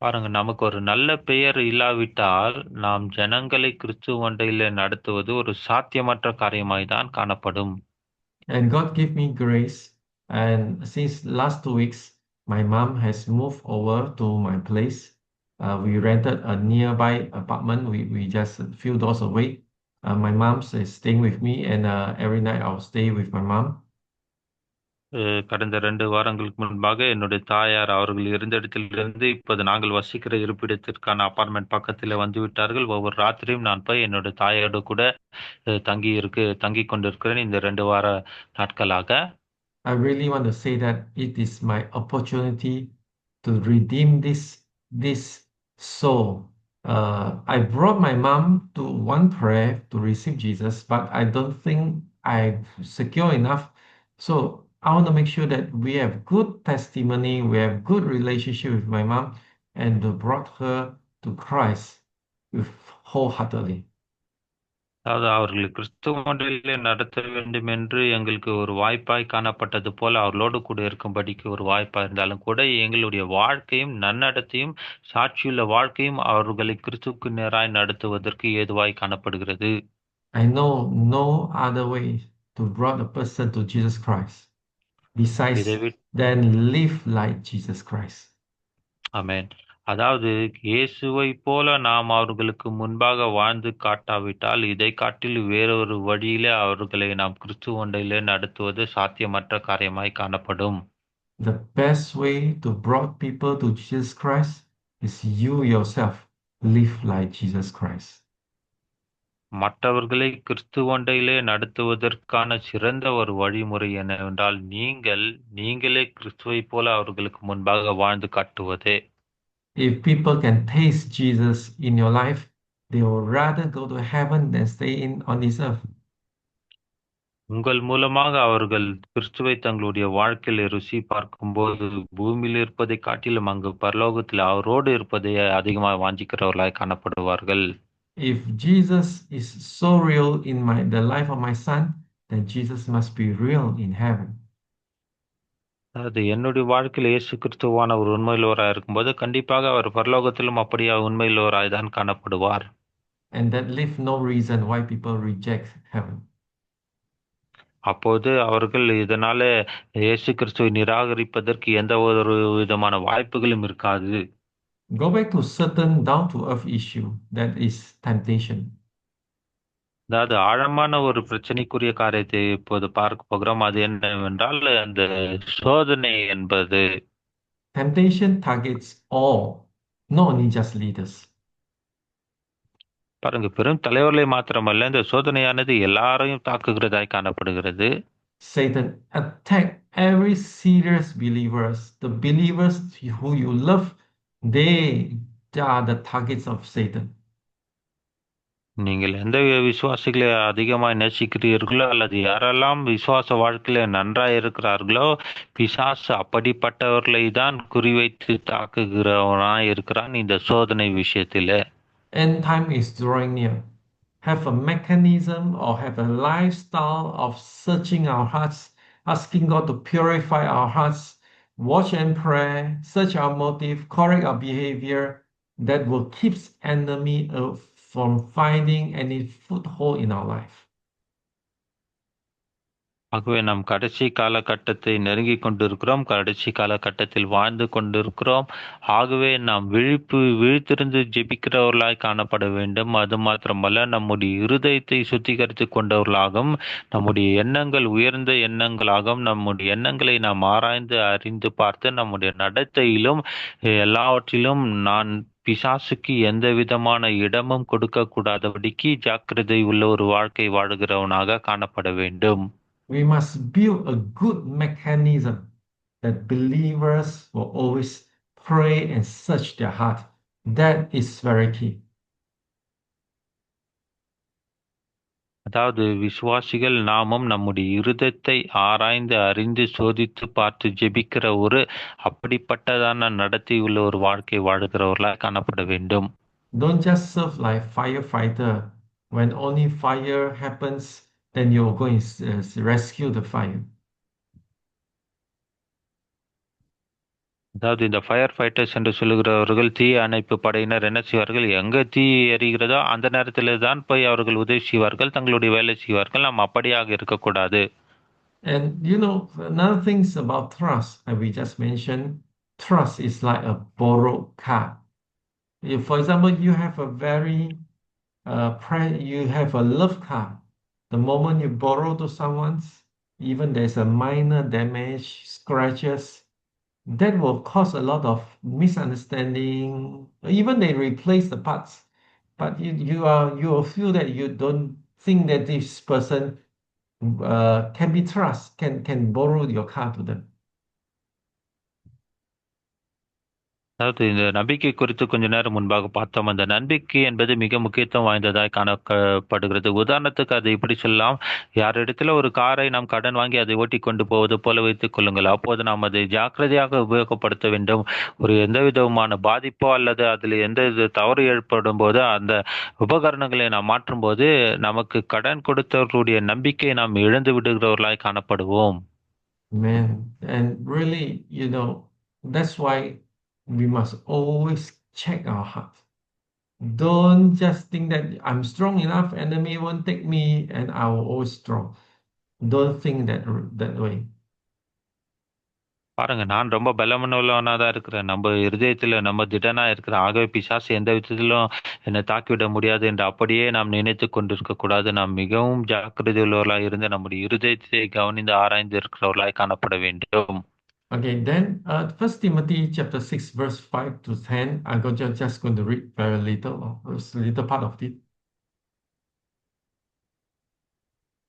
Speaker 2: பாருங்க, நமக்கு ஒரு நல்ல பெயர் இல்லாவிட்டால் நாம் ஜனங்களை கிறிஸ்துவண்டையிலே நடத்துவது ஒரு சாத்தியமற்ற காரியமாய் தான் காணப்படும்.
Speaker 1: And God gave me grace, and since last 2 weeks, my mom has moved over to my place. We rented a nearby apartment. We just a few doors away. My mom is staying with me, and every night I'll stay with my mom.
Speaker 2: கடந்த 2 வாரங்களுக்கு முன்பாக என்னுடைய தாயார் அவர்கள் இருந்த இடத்திலிருந்து இப்போது நாங்கள் வசிக்கிற இருப்பிடத்திற்கான அபார்ட்மெண்ட் பக்கத்தில் வந்து விட்டார்கள். ஒவ்வொரு ராத்திரியும் நான் போய் என்னுடைய தாயோடு கூட தங்கி கொண்டிருக்கிறேன் இந்த 2 வார நாட்களாக.
Speaker 1: I really want to say that it is my opportunity to redeem this soul. I brought my mom to one prayer to receive Jesus, but I don't think I'm secure enough. So I want to make sure that we have good testimony, we have good relationship with my mom, and to brought her to Christ with wholeheartedly.
Speaker 2: அதாவது அவர்களை கிறிஸ்துவ நடத்த வேண்டும் என்று எங்களுக்கு ஒரு வாய்ப்பாய் காணப்பட்டது போல அவர்களோடு கூட இருக்கும்படிக்கு ஒரு வாய்ப்பாக இருந்தாலும் கூட எங்களுடைய வாழ்க்கையும் நன்னடத்தையும் சாட்சியுள்ள வாழ்க்கையும் அவர்களை கிறிஸ்துவுக்கு நேராய் நடத்துவதற்கு ஏதுவாய் காணப்படுகிறது.
Speaker 1: I know no other way to bring a person to Jesus Christ besides than live like Jesus Christ.
Speaker 2: ஆமென். அதாவது இயேசுவை போல நாம் அவர்களுக்கு முன்பாக வாழ்ந்து காட்டாவிட்டால் இதை காட்டில் வேறொரு வழியிலே அவர்களை நாம் கிறிஸ்துவண்டையிலே நடத்துவது சாத்தியமற்ற காரியமாய் காணப்படும்.
Speaker 1: The best way to bring people to Jesus Christ is you yourself live like Jesus Christ.
Speaker 2: மற்றவர்களை கிறிஸ்துவண்டையிலே நடத்துவதற்கான சிறந்த ஒரு வழிமுறை என்னவென்றால் நீங்களே கிறிஸ்துவை போல அவர்களுக்கு முன்பாக வாழ்ந்து காட்டுவதே.
Speaker 1: If people can taste Jesus in your life, they will rather go to heaven than stay on this earth.
Speaker 2: உங்கள் மூலமாக அவர்கள் கிறிஸ்துவை தங்களுடைய வாழ்க்கையில் ருசி பார்க்கும்போது பூமியில் இருப்பதை காட்டிலும் அங்கு பரலோகத்தில் அவரோடு இருப்பதை அதிகமாக வாஞ்சிக்கிறவர்களாய் காணப்படுவார்கள்.
Speaker 1: If Jesus is so real in the life of my son, then Jesus must be real in heaven.
Speaker 2: அது என்னுடைய வாழ்க்கையில் இயேசு கிறிஸ்துவான ஒரு உண்மையுள்ளவராக இருக்கும்போது கண்டிப்பாக அவர் பரலோகத்திலும் அப்படியே உண்மையுள்ளவராய் தான் காணப்படுவார்.
Speaker 1: And that leave no reason why people reject heaven.
Speaker 2: அப்போது அவர்கள் இதனால இயேசு கிறிஸ்துவை நிராகரிப்பதற்கு எந்த ஒரு விதமான வாய்ப்புகளும் இருக்காது.
Speaker 1: Go back to certain down to earth issue, that is temptation.
Speaker 2: அதாவது ஆழமான ஒரு பிரச்சனைக்குரிய காரியத்தை இப்போது பார்க்க போகிறோம். அது என்னவென்றால் அந்த சோதனை என்பது.
Speaker 1: Temptation targets all, not only just leaders.
Speaker 2: பாருங்க, பெரும் தலைவர்களை மாத்திரமல்ல, இந்த சோதனையானது எல்லாரையும் தாக்குகிறதாய் காணப்படுகிறது.
Speaker 1: Satan attack every serious believers. The believers who you love, they are the targets of Satan.
Speaker 2: நீங்கள் எந்த விசுவாசிகளை அதிகமாக நேசிக்கிறீர்களோ அல்லது யாரெல்லாம் விசுவாச வாழ்க்கையில நன்றாய் இருக்கிறார்களோ பிசாசு அப்படிப்பட்டவர்களை தான் குறிவைத்து தாக்குகிறவனாய் இருக்கிறான் இந்த சோதனை விஷயத்தில.
Speaker 1: End time is drawing near. Have a mechanism or have a lifestyle of searching our hearts, asking God to purify our hearts, watch and pray, search our motive, correct our behavior, that will keep enemy from finding any foothold in our life.
Speaker 2: ஆகவே நாம் கடைசி காலகட்டத்தை நெருங்கி கொண்டிருக்கிறோம். கடைசி காலகட்டத்தில் வாழ்ந்து கொண்டிருக்கிறோம். ஆகவே நாம் விழித்திருந்து ஜெபிக்கிறவர்களாய் காணப்பட வேண்டும். அது மாத்திரமல்ல, நம்முடைய இருதயத்தை சுத்திகரித்து கொண்டவர்களாகவும், நம்முடைய எண்ணங்கள் உயர்ந்த எண்ணங்களாகவும், நம்முடைய எண்ணங்களை நாம் ஆராய்ந்து அறிந்து பார்த்து, நம்முடைய நடத்தையிலும் எல்லாவற்றிலும் நான் பிசாசுக்கு எந்த விதமான இடமும் கொடுக்க கூடாதபடிக்கு ஜாக்கிரதை உள்ள ஒரு வாழ்க்கை வாழுகிறவனாக காணப்பட வேண்டும்.
Speaker 1: We must build a good mechanism that believers will always pray and search their heart. That is very key.
Speaker 2: அதாவது விசுவாசிகள் நாமும் நம்முடைய இருதயத்தை ஆராய்ந்து அறிந்து சோதித்து பார்த்து ஜெபிக்கிற ஒரு அப்படிப்பட்டதான நடத்தி உள்ள ஒரு வாழ்க்கை வாழுகிறவர்களாக காணப்பட வேண்டும்.
Speaker 1: Don't just serve like firefighter. When only fire happens, then you're going to rescue the fire.
Speaker 2: அதாவது இந்த ஃபயர் ஃபைட்டர்ஸ் என்று சொல்லுகிறவர்கள் தீ அணைப்பு படையினர் என்ன செய்வார்கள்? எங்க தீ எரிகிறதோ அந்த நேரத்தில் தான் போய் அவர்கள் உதவி செய்வார்கள், தங்களுடைய வேலை செய்வார்கள். நாம் அப்படியாக இருக்கக்கூடாது.
Speaker 1: And you know, another things about trust, and we just mentioned, trust is like a borrowed car. If, for example, you have a very you have a love car. The moment you borrow to someone's, even there's a minor damage, scratches, that will cause a lot of misunderstanding. Even they replace the parts, but you will feel that you don't think that this person can be trust, can borrow your car to them.
Speaker 2: அதாவது இந்த நம்பிக்கை குறித்து கொஞ்ச நேரம் முன்பாக பார்த்தோம். அந்த நம்பிக்கை என்பது மிக முக்கியத்துவம் வாய்ந்ததாய் காணப்படுகிறது. உதாரணத்துக்கு அதை இப்படி சொல்லலாம். யாரிடத்துல ஒரு காரை நாம் கடன் வாங்கி அதை ஓட்டி கொண்டு போவது போல வைத்துக் கொள்ளுங்கள். அப்போது நாம் அதை ஜாக்கிரதையாக உபயோகப்படுத்த வேண்டும். ஒரு எந்த விதமான பாதிப்போ அல்லது அதில் எந்த தவறு ஏற்படும் போது அந்த உபகரணங்களை நாம் மாற்றும் போது நமக்கு கடன் கொடுத்தவர்களுடைய நம்பிக்கையை நாம் இழந்து விடுகிறவர்களாய் காணப்படுவோம்.
Speaker 1: Man, and really, you know, that's why we must always check our heart. Don't just think that I'm strong enough, enemy won't take me, and I will always strong. Don't think that way.
Speaker 2: பாருங்க, நான் ரொம்ப பலமுள்ளவனாக தான் இருக்கிறேன். நம்ம இருதயத்தில் நம்ம திடனா இருக்கிறேன். ஆகவே பிசாசு எந்த விதத்திலும் என்னை தாக்கிவிட முடியாது என்று அப்படியே நாம் நினைத்து கொண்டிருக்க கூடாது. நாம் மிகவும் ஜாக்கிரதை உள்ளவர்களாக இருந்து நம்முடைய இருதயத்தை கவனிந்து ஆராய்ந்து இருக்கிறவர்களாய் காணப்பட வேண்டும்.
Speaker 1: Okay, then 1 Timothy chapter 6 verse 5 to 10. I'm just going to read very little part of it.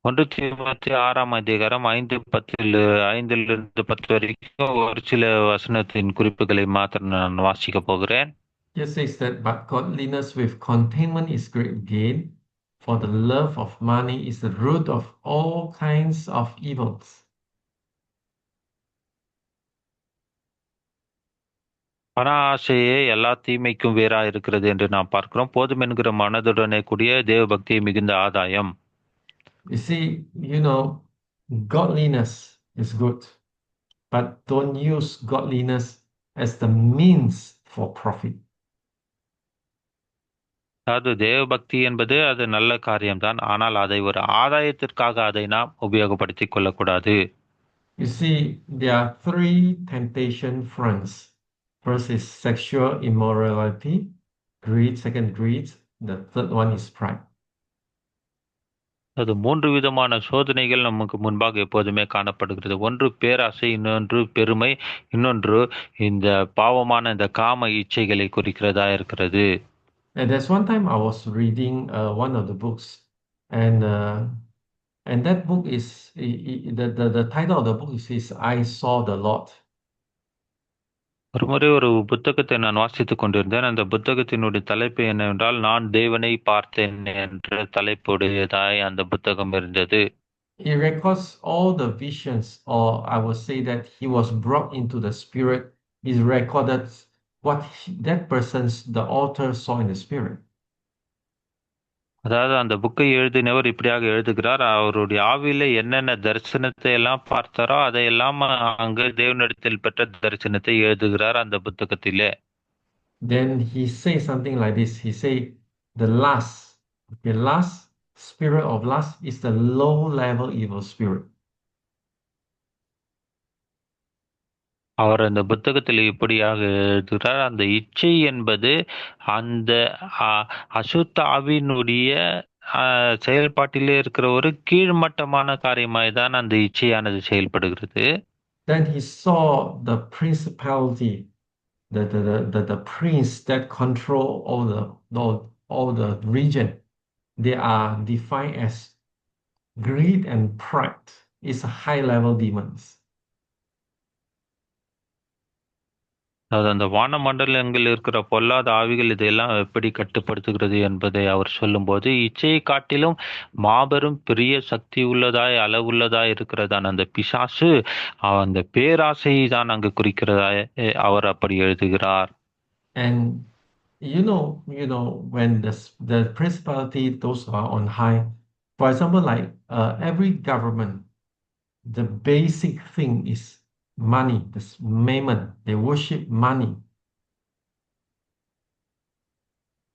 Speaker 2: 1 தீமோத்தேயு 6ஆம் அதிகாரம் 5-10 வரைக்கும் ஒரு சில வசனத்தின் குறிப்புகளை மாத்திரம் நான் வாசிக்க போகிறேன்.
Speaker 1: It says that, but godliness with contentment is great gain, for the love of money is the root of all kinds of evils.
Speaker 2: பண ஆசையே எல்லா தீமைக்கும் வேறா இருக்கிறது என்று நாம் பார்க்கிறோம். போதும் என்கிற மனதுடனே கூடிய தேவ பக்தியை மிகுந்த ஆதாயம்.
Speaker 1: You see, you know, godliness is good, but don't use godliness as the means for profit.
Speaker 2: அதாவது தேவ பக்தி என்பது அது நல்ல காரியம்தான், ஆனால் அதை ஒரு ஆதாயத்திற்காக அதை நாம் உபயோகப்படுத்திக் கொள்ளக்கூடாது.
Speaker 1: You see, there are 3 temptation fronts. First is sexual immorality, greed, second greed, the third one is pride.
Speaker 2: அது 3 விதமான சோதனைகள் நமக்கு முன்பாக எப்போதுமே காணப்படுகிறது. ஒன்று பேராசை, இன்னொன்று பெருமை, இன்னொன்று இந்த பாவமான இந்த காம இச்சைகளை குறிக்கிறதா இருக்கிறது.
Speaker 1: And there's one time I was reading one of the books, and that book is the title of the book is I Saw the Lord.
Speaker 2: ஒரு முறை ஒரு புத்தகத்தை நான் வாசித்துக் கொண்டிருந்தேன். அந்த புத்தகத்தினுடைய தலைப்பு என்னவென்றால், நான் தேவனை பார்த்தேன் என்ற தலைப்புடையதாய் அந்த புத்தகம் இருந்தது.
Speaker 1: He records all the visions, or I would say that he was brought into the spirit. He recorded what that the author saw in the spirit.
Speaker 2: அதாவது அந்த புக்கை எழுதினவர் இப்படியாக எழுதுகிறார். அவருடைய ஆவியில என்னென்ன தரிசனத்தை எல்லாம் பார்த்தாரோ அதையெல்லாம் அங்கு தேவனிடத்தில் பெற்ற தரிசனத்தை எழுதுகிறார் அந்த புத்தகத்திலே.
Speaker 1: Then he says something like this. He say, the lust. Okay, lust, spirit of lust is the low level evil spirit.
Speaker 2: அவர் அந்த புத்தகத்தில் இப்படியாக எழுதுகிறார், அந்த இச்சை என்பது அந்த அ- அசுத்த ஆவியினுடைய செயல்பாட்டிலே இருக்கிற ஒரு கீழ்மட்டமான காரியமாய் தான் அந்த இச்சையானது செயல்படுகிறது.
Speaker 1: Then he saw the principality, the prince that control all the region. They are defined as greed and pride. It's a high level demons.
Speaker 2: அதாவது அந்த வான மண்டலங்களில் இருக்கிற பொல்லாத ஆவிகள் இதையெல்லாம் எப்படி கட்டுப்படுத்துகிறது என்பதை அவர் சொல்லும்போது, இச்சையை காட்டிலும் மாபெரும் பெரிய சக்தி உள்ளதாய் அளவுள்ளதாய் இருக்கிறதான அந்த பிசாசு அந்த பேராசையை தான் அங்கு குறிக்கிறதாய் அவர் அப்படி எழுதுகிறார்.
Speaker 1: And when the principality, those are on high, for example, like every government, the basic thing is money, this mammon. They worship money.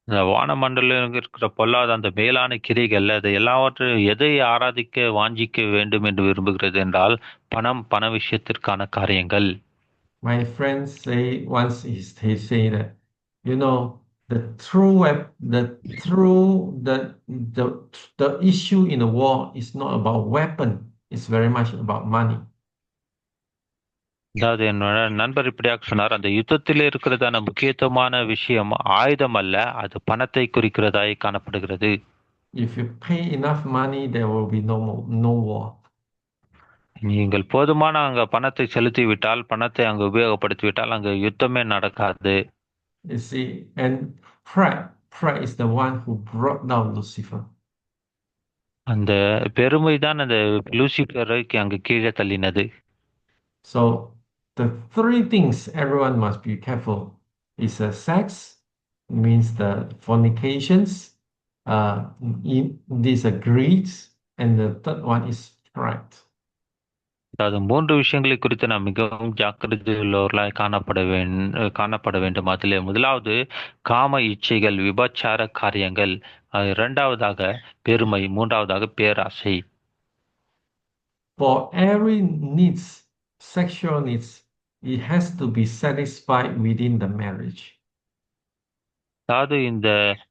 Speaker 2: இந்த வானமண்டலம் இருக்கிற பொல்லாத அந்த மேலான கிரிகள் அதை எல்லாவற்றையும் எதை ஆராதிக்க வாஞ்சிக்க வேண்டும் என்று விரும்புகிறது என்றால் பண விஷயத்திற்கான காரியங்கள்.
Speaker 1: My friends say once he say that, the true issue in the war is not about weapon. It's very much about money.
Speaker 2: அதாவது என்னோட நண்பர் இப்படியாக சொன்னார், அந்த யுத்தத்தில் இருக்கிறதான முக்கியத்துவமான விஷயம் ஆயுதம் அல்ல, அது பணத்தை குறிக்கிறதாய் காணப்படுகிறது.
Speaker 1: If you pay enough money, there will be no war.
Speaker 2: நீங்கள் போதுமான அங்க பணத்தை செலுத்தி விட்டால், பணத்தை அங்கு உபயோகப்படுத்தி விட்டால் அங்கு யுத்தமே நடக்காது.
Speaker 1: You see, and pride is the one who brought down Lucifer.
Speaker 2: அந்த பெருமை தான் அந்த லூசிபரை அங்கு கீழே தள்ளினது.
Speaker 1: So the three things everyone must be careful is sex, means the fornications, these are greeds, and the third one is pride.
Speaker 2: அதாவது 3 விஷயங்களை குறித்து நாம் மிகவும் ஜாக்கிரதை உள்ளவர்களாய் காணப்பட வேண்டும். அதிலே முதலாவது காம இச்சைகள், விபச்சார காரியங்கள், இரண்டாவதாக பெருமை, மூன்றாவதாக பேராசை.
Speaker 1: For every needs, sexual needs, it has to be satisfied within the marriage.
Speaker 2: அதாவது இந்த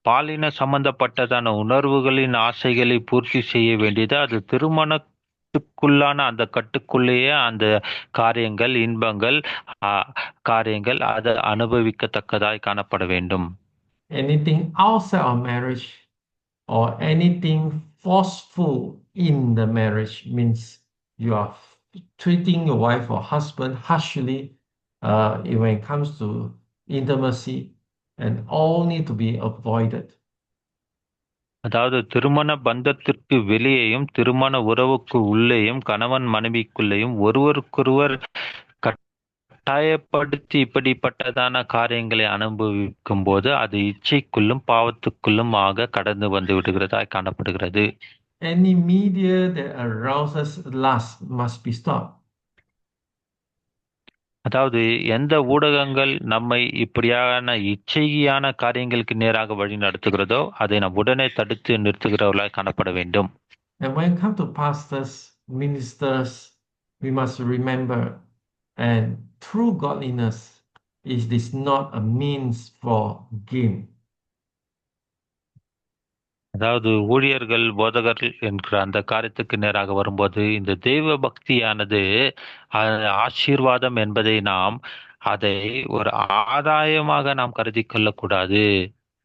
Speaker 2: பாலின சம்பந்தப்பட்டதான உணர்வுகளின் ஆசைகளை பூர்த்தி செய்ய வேண்டியது அது திருமணத்துக்குள்ளான அந்த கட்டுக்குள்ளேயே அந்த காரியங்கள், இன்பங்கள், காரியங்கள் அது அனுபவிக்கத்தக்கதாய் காணப்பட வேண்டும்.
Speaker 1: Anything outside of marriage or anything forceful in the marriage means you are treating your wife or husband harshly when it comes to intimacy, and all need to be avoided.
Speaker 2: அதாவது திருமண பந்தத்திற்கு வெளியேயும் திருமண உறவுக்கு உள்ளேயும் கணவன் மனைவிக்குள்ளேயும் ஒருவருக்கொருவர் கட்டாயப்படுத்தி இப்படிப்பட்டதான காரியங்களை அனுபவிக்கும் போது அது இச்சைக்குள்ளும் பாவத்துக்குள்ளும் ஆக கடந்து வந்து விடுகிறதாய் காணப்படுகிறது.
Speaker 1: Any media that arouses lust must be stopped.
Speaker 2: அதாவது எந்த ஊடகங்கள் நம்மை இப்படியான இச்சையான காரியங்களுக்கு நேராக வழி நடத்துகிறதோ அதை நாம் உடனே தடுத்து நிறுத்துகிறவர்களாய் காணப்பட வேண்டும்.
Speaker 1: And when it comes to pastors, ministers, we must remember, and true godliness is not a means for gain.
Speaker 2: அதாவது ஊழியர்கள், போதகர்கள் என்கிற அந்த காரியத்துக்கு நேராக வரும்போது இந்த தெய்வ பக்தியானது ஆசீர்வாதம் என்பதை நாம் அதை ஒரு ஆதாயமாக நாம் கருதி கொள்ளக்கூடாது.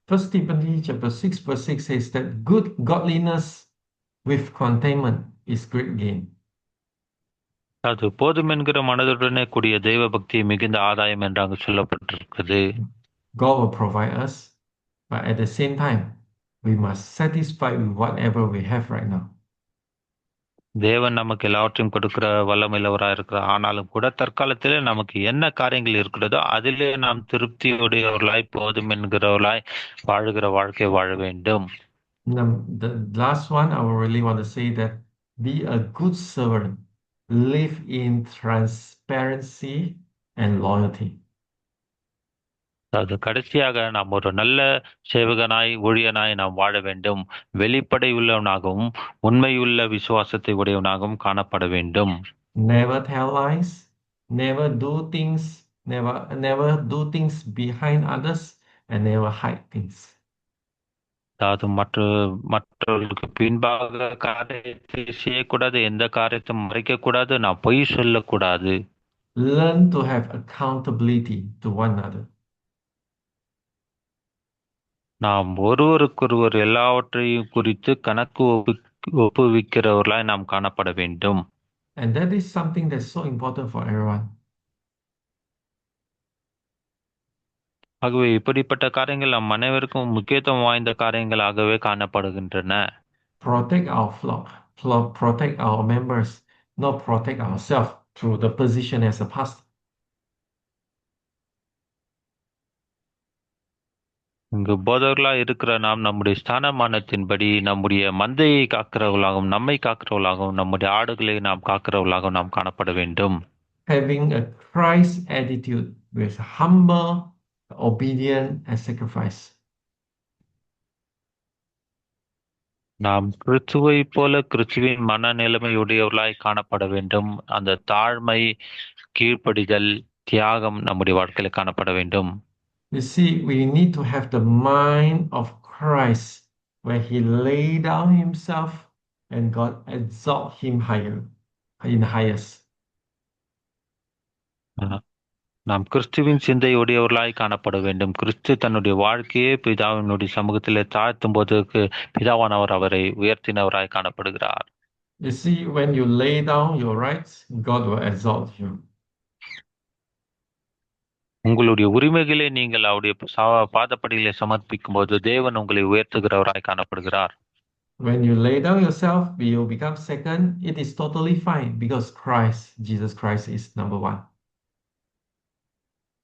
Speaker 1: First Timothy chapter 6 verse 6 says that good godliness with contentment is great gain.
Speaker 2: அது போதும் என்கிற மனதுடனே கூடிய தெய்வ பக்தி மிகுந்த ஆதாயம் என்று அங்கு சொல்லப்பட்டிருக்கிறது.
Speaker 1: God will provide us, but at the same time we must satisfy with whatever we have right now.
Speaker 2: தேவன் நமக்கு எல்லாவற்றையும் கொடுக்கிற வல்லமையுள்ளவராக இருக்கிறார். ஆனாலும் கூட தற்காலத்திலே நமக்கு என்ன காரியங்கள் இருக்கிறதோ அதிலே நாம் திருப்தியுடையவர்களாய் போதும் என்கிறவர்களாய் வாழுகிற வாழ்க்கை வாழ வேண்டும்.
Speaker 1: The last one, I would really want to say that be a good servant, live in transparency and loyalty.
Speaker 2: அதாவது கடைசியாக நாம் ஒரு நல்ல சேவகனாய் ஊழியனாய் நாம் வாழ வேண்டும். வெளிப்படை உள்ளவனாகவும் உண்மையுள்ள விசுவாசத்தை உடையவனாகவும் காணப்பட வேண்டும்.
Speaker 1: Never tell lies, never do things behind others, and never hide things.
Speaker 2: அதாவது மற்றவர்களுக்கு பின்பாக காரியத்தை செய்யக்கூடாது, எந்த காரியத்தையும் மறைக்கக்கூடாது, நான் பொய் சொல்லக்கூடாது.
Speaker 1: Learn to have accountability to one another.
Speaker 2: நாம் ஒருவருக்கொருவர் எல்லாவற்றையும் குறித்து கணக்கு ஒப்புவிக்கிறவர்களாய் நாம் காணப்பட வேண்டும்.
Speaker 1: And that is something that's so important for everyone.
Speaker 2: ஆகவே இப்படிப்பட்ட காரியங்கள் நம் அனைவருக்கும் முக்கியத்துவம் வாய்ந்த காரியங்களாகவே காணப்படுகின்றன.
Speaker 1: Protect our flock, protect our members, not protect ourselves through the position as a pastor.
Speaker 2: இங்கு போதவர்களாய் இருக்கிற நாம் நம்முடைய ஸ்தானமானத்தின்படி நம்முடைய மந்தையை காக்கிறவர்களாகவும் நம்மை காக்கிறவர்களாகவும் நம்முடைய ஆடுகளை நாம் காக்கிறவர்களாகவும் நாம் காணப்பட வேண்டும்.
Speaker 1: Having a Christ attitude with humble, obedient, and sacrifice.
Speaker 2: நாம் கிறிஸ்துவை போல கிறிஸ்துவின் மனநிலைமையுடையவர்களாய் காணப்பட வேண்டும். அந்த தாழ்மை, கீழ்ப்படிதல், தியாகம் நம்முடைய வாழ்க்கையில காணப்பட வேண்டும்.
Speaker 1: You see, we need to have the mind of Christ, where he laid down himself and God exalt him higher, in highest.
Speaker 2: நாம் கிறிஸ்துவின் சிந்தையுடையவர்களாய் காணப்பட வேண்டும். கிறிஸ்து தன்னுடைய வாழ்க்கையே பிதாவினுடைய சமூகத்திலே தாழ்த்தும் போது பிதாவானவர் அவரை உயர்த்தினவராய் காணப்படுகிறார்.
Speaker 1: You see, when you lay down your rights, God will exalt you.
Speaker 2: உங்களுடைய உரிமைகளை நீங்கள் அவருடைய பாதப்படியிலே சமர்ப்பிக்கும் போது தேவன் உங்களை உயர்த்துகிறவராய் காணப்படுகிறார்.
Speaker 1: When you lay down yourself, you become second. It is totally fine because Jesus Christ is number one.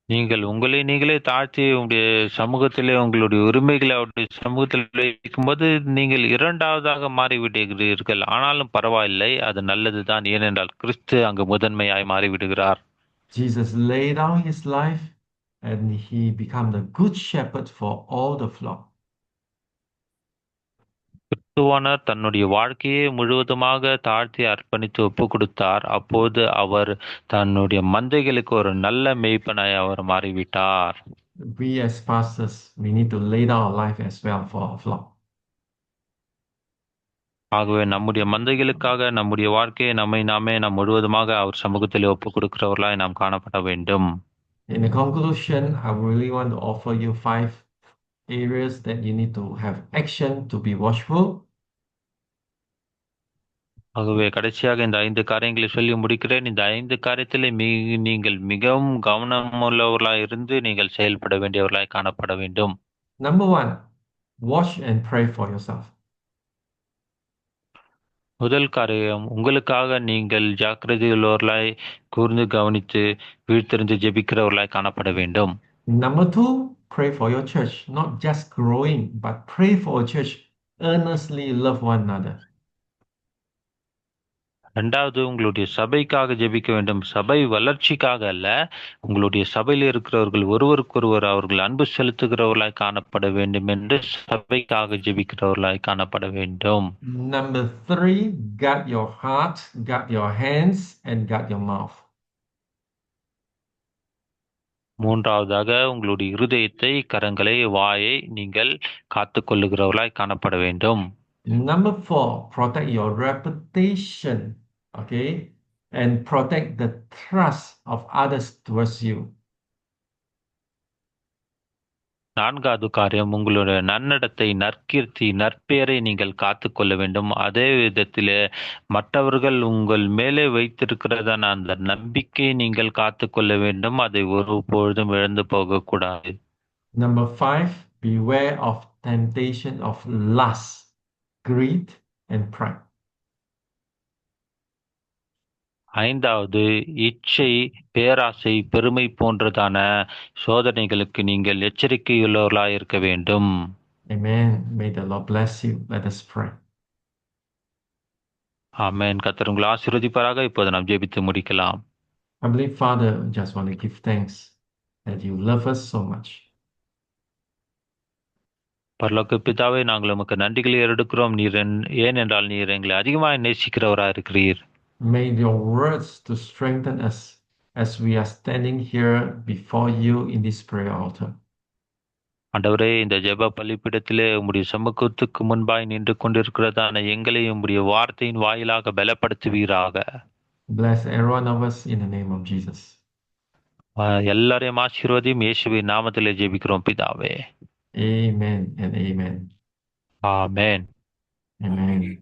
Speaker 2: நீங்கள் உங்களை நீங்களே தாழ்த்தி உங்களுடைய சமூகத்திலே உங்களுடைய உரிமைகளை அவருடைய சமூகத்தில் வைக்கும்போது நீங்கள் இரண்டாவதாக மாறிவிடுகிறீர்கள். ஆனாலும் பரவாயில்லை, அது நல்லதுதான். ஏனென்றால் கிறிஸ்து அங்கு முதன்மையாய் மாறிவிடுகிறார்.
Speaker 1: Jesus laid down his life and he became the good shepherd for all the flock.
Speaker 2: கிறிஸ்துவானவர் தன்னுடைய வாழ்க்கையை முழுவதுமாக தாழ்த்தி அர்ப்பணித்து ஒப்பு கொடுத்தார். அப்போது அவர் தன்னுடைய மந்தைகளுக்கு ஒரு நல்ல மேய்ப்பனாய் அவர் மாறிவிட்டார்.
Speaker 1: We as pastors, we need to lay down our life as well for our flock.
Speaker 2: ஆகவே நம்முடைய மந்தைகளுக்காக நம்முடைய வாழ்க்கையை நாமே நாம் முழுவதுமாக அவர் சமூகத்தில் ஒப்பு கொடுக்கிறவர்களாய் நாம் காணப்பட வேண்டும்.
Speaker 1: In the conclusion, I really want to offer you 5 areas that you need to have action to be watchful.
Speaker 2: ஆகவே கடைசியாக இந்த 5 காரியங்களை சொல்லி முடிக்கிறேன். இந்த 5 காரியத்திலே நீங்கள் மிகவும் கவனமுள்ளவர்களாய் இருந்து நீங்கள் செயல்பட வேண்டியவர்களாய் காணப்பட வேண்டும்.
Speaker 1: Number 1, watch and pray for yourself.
Speaker 2: முதல் காரியம், உங்களுக்காக நீங்கள் ஜாக்கிரதையுள்ளவர்களாய் கூர்ந்து கவனித்து வீழ்த்திருந்து ஜெபிக்கிறவர்களாய் காணப்பட வேண்டும்.
Speaker 1: Number 2, pray for your church, not just growing, but pray for a church, earnestly love one another.
Speaker 2: இரண்டாவது, உங்களுடைய சபைக்காக ஜெபிக்க வேண்டும். சபை வளர்ச்சிக்காக அல்ல, உங்களுடைய சபையில் இருக்கிறவர்கள் ஒருவருக்கொருவர் அவர்கள் அன்பு செலுத்துகிறவர்களாய் காணப்பட வேண்டும் என்று சபைக்காக ஜெபிக்கிறவர்களாய் காணப்பட வேண்டும்.
Speaker 1: Number 3, guard your heart, guard your hands, and guard your mouth.
Speaker 2: மூன்றாவதாக, உங்களுடைய இருதயத்தை, கரங்களை, வாயை நீங்கள் காத்து கொள்ளுகிறவர்களாய் காணப்பட வேண்டும்.
Speaker 1: Number 4, protect your reputation, okay, and protect the trust of others towards you.
Speaker 2: நான்காவது காரியம், உங்களுடைய நன்னடத்தை, நற்கீர்த்தி, நற்பெயரை நீங்கள் காத்துக்கொள்ள வேண்டும். அதே விதத்திலே மற்றவர்கள் உங்கள் மேலே வைத்திருக்கிறதான அந்த நம்பிக்கையை நீங்கள் காத்துக்கொள்ள வேண்டும். அதை ஒருபொழுதும் இழந்து போகக்கூடாது.
Speaker 1: Number 5, beware of temptation of lust, greed, and pride.
Speaker 2: ஐந்தாவது, இச்சை, பேராசை, பெருமை போன்றதான சோதனைகளுக்கு நீங்கள் எச்சரிக்கையுள்ளவர்களாய் இருக்க வேண்டும்.
Speaker 1: Amen. May the Lord bless you. Let us pray.
Speaker 2: ஆமென். கர்த்தர் உங்களை ஆசீர்வதிப்பாராக. இப்போது நாம் ஜெபித்து முடிக்கலாம்.
Speaker 1: Heavenly Father, just want to give thanks that you love us so much.
Speaker 2: பரலோக பிதாவே, நாங்கள் உமக்கு நன்றிகளை எடுக்கிறோம். ஏனென்றால் நீர் எங்களை அதிகமாக நேசிக்கிறவராக இருக்கிறீர்.
Speaker 1: May your words to strengthen us as we are standing here before you in this prayer altar.
Speaker 2: ஆண்டவரே, இந்த ஜெப பலிப்பீடத்திலே உம்முடைய சமூகத்துக்கு முன்பாய் நின்று கொண்டிருக்கிறதான எங்களை உம்முடைய வார்த்தையின் வாயிலாக பலப்படுத்துவீராக.
Speaker 1: Bless every one of us in the name of Jesus.
Speaker 2: எல்லாரையும் ஆசீர்வதியும் இயேசுவின் நாமத்திலே ஜெபிக்கிறோம் பிதாவே.
Speaker 1: Amen and amen.
Speaker 2: Amen.
Speaker 1: Amen.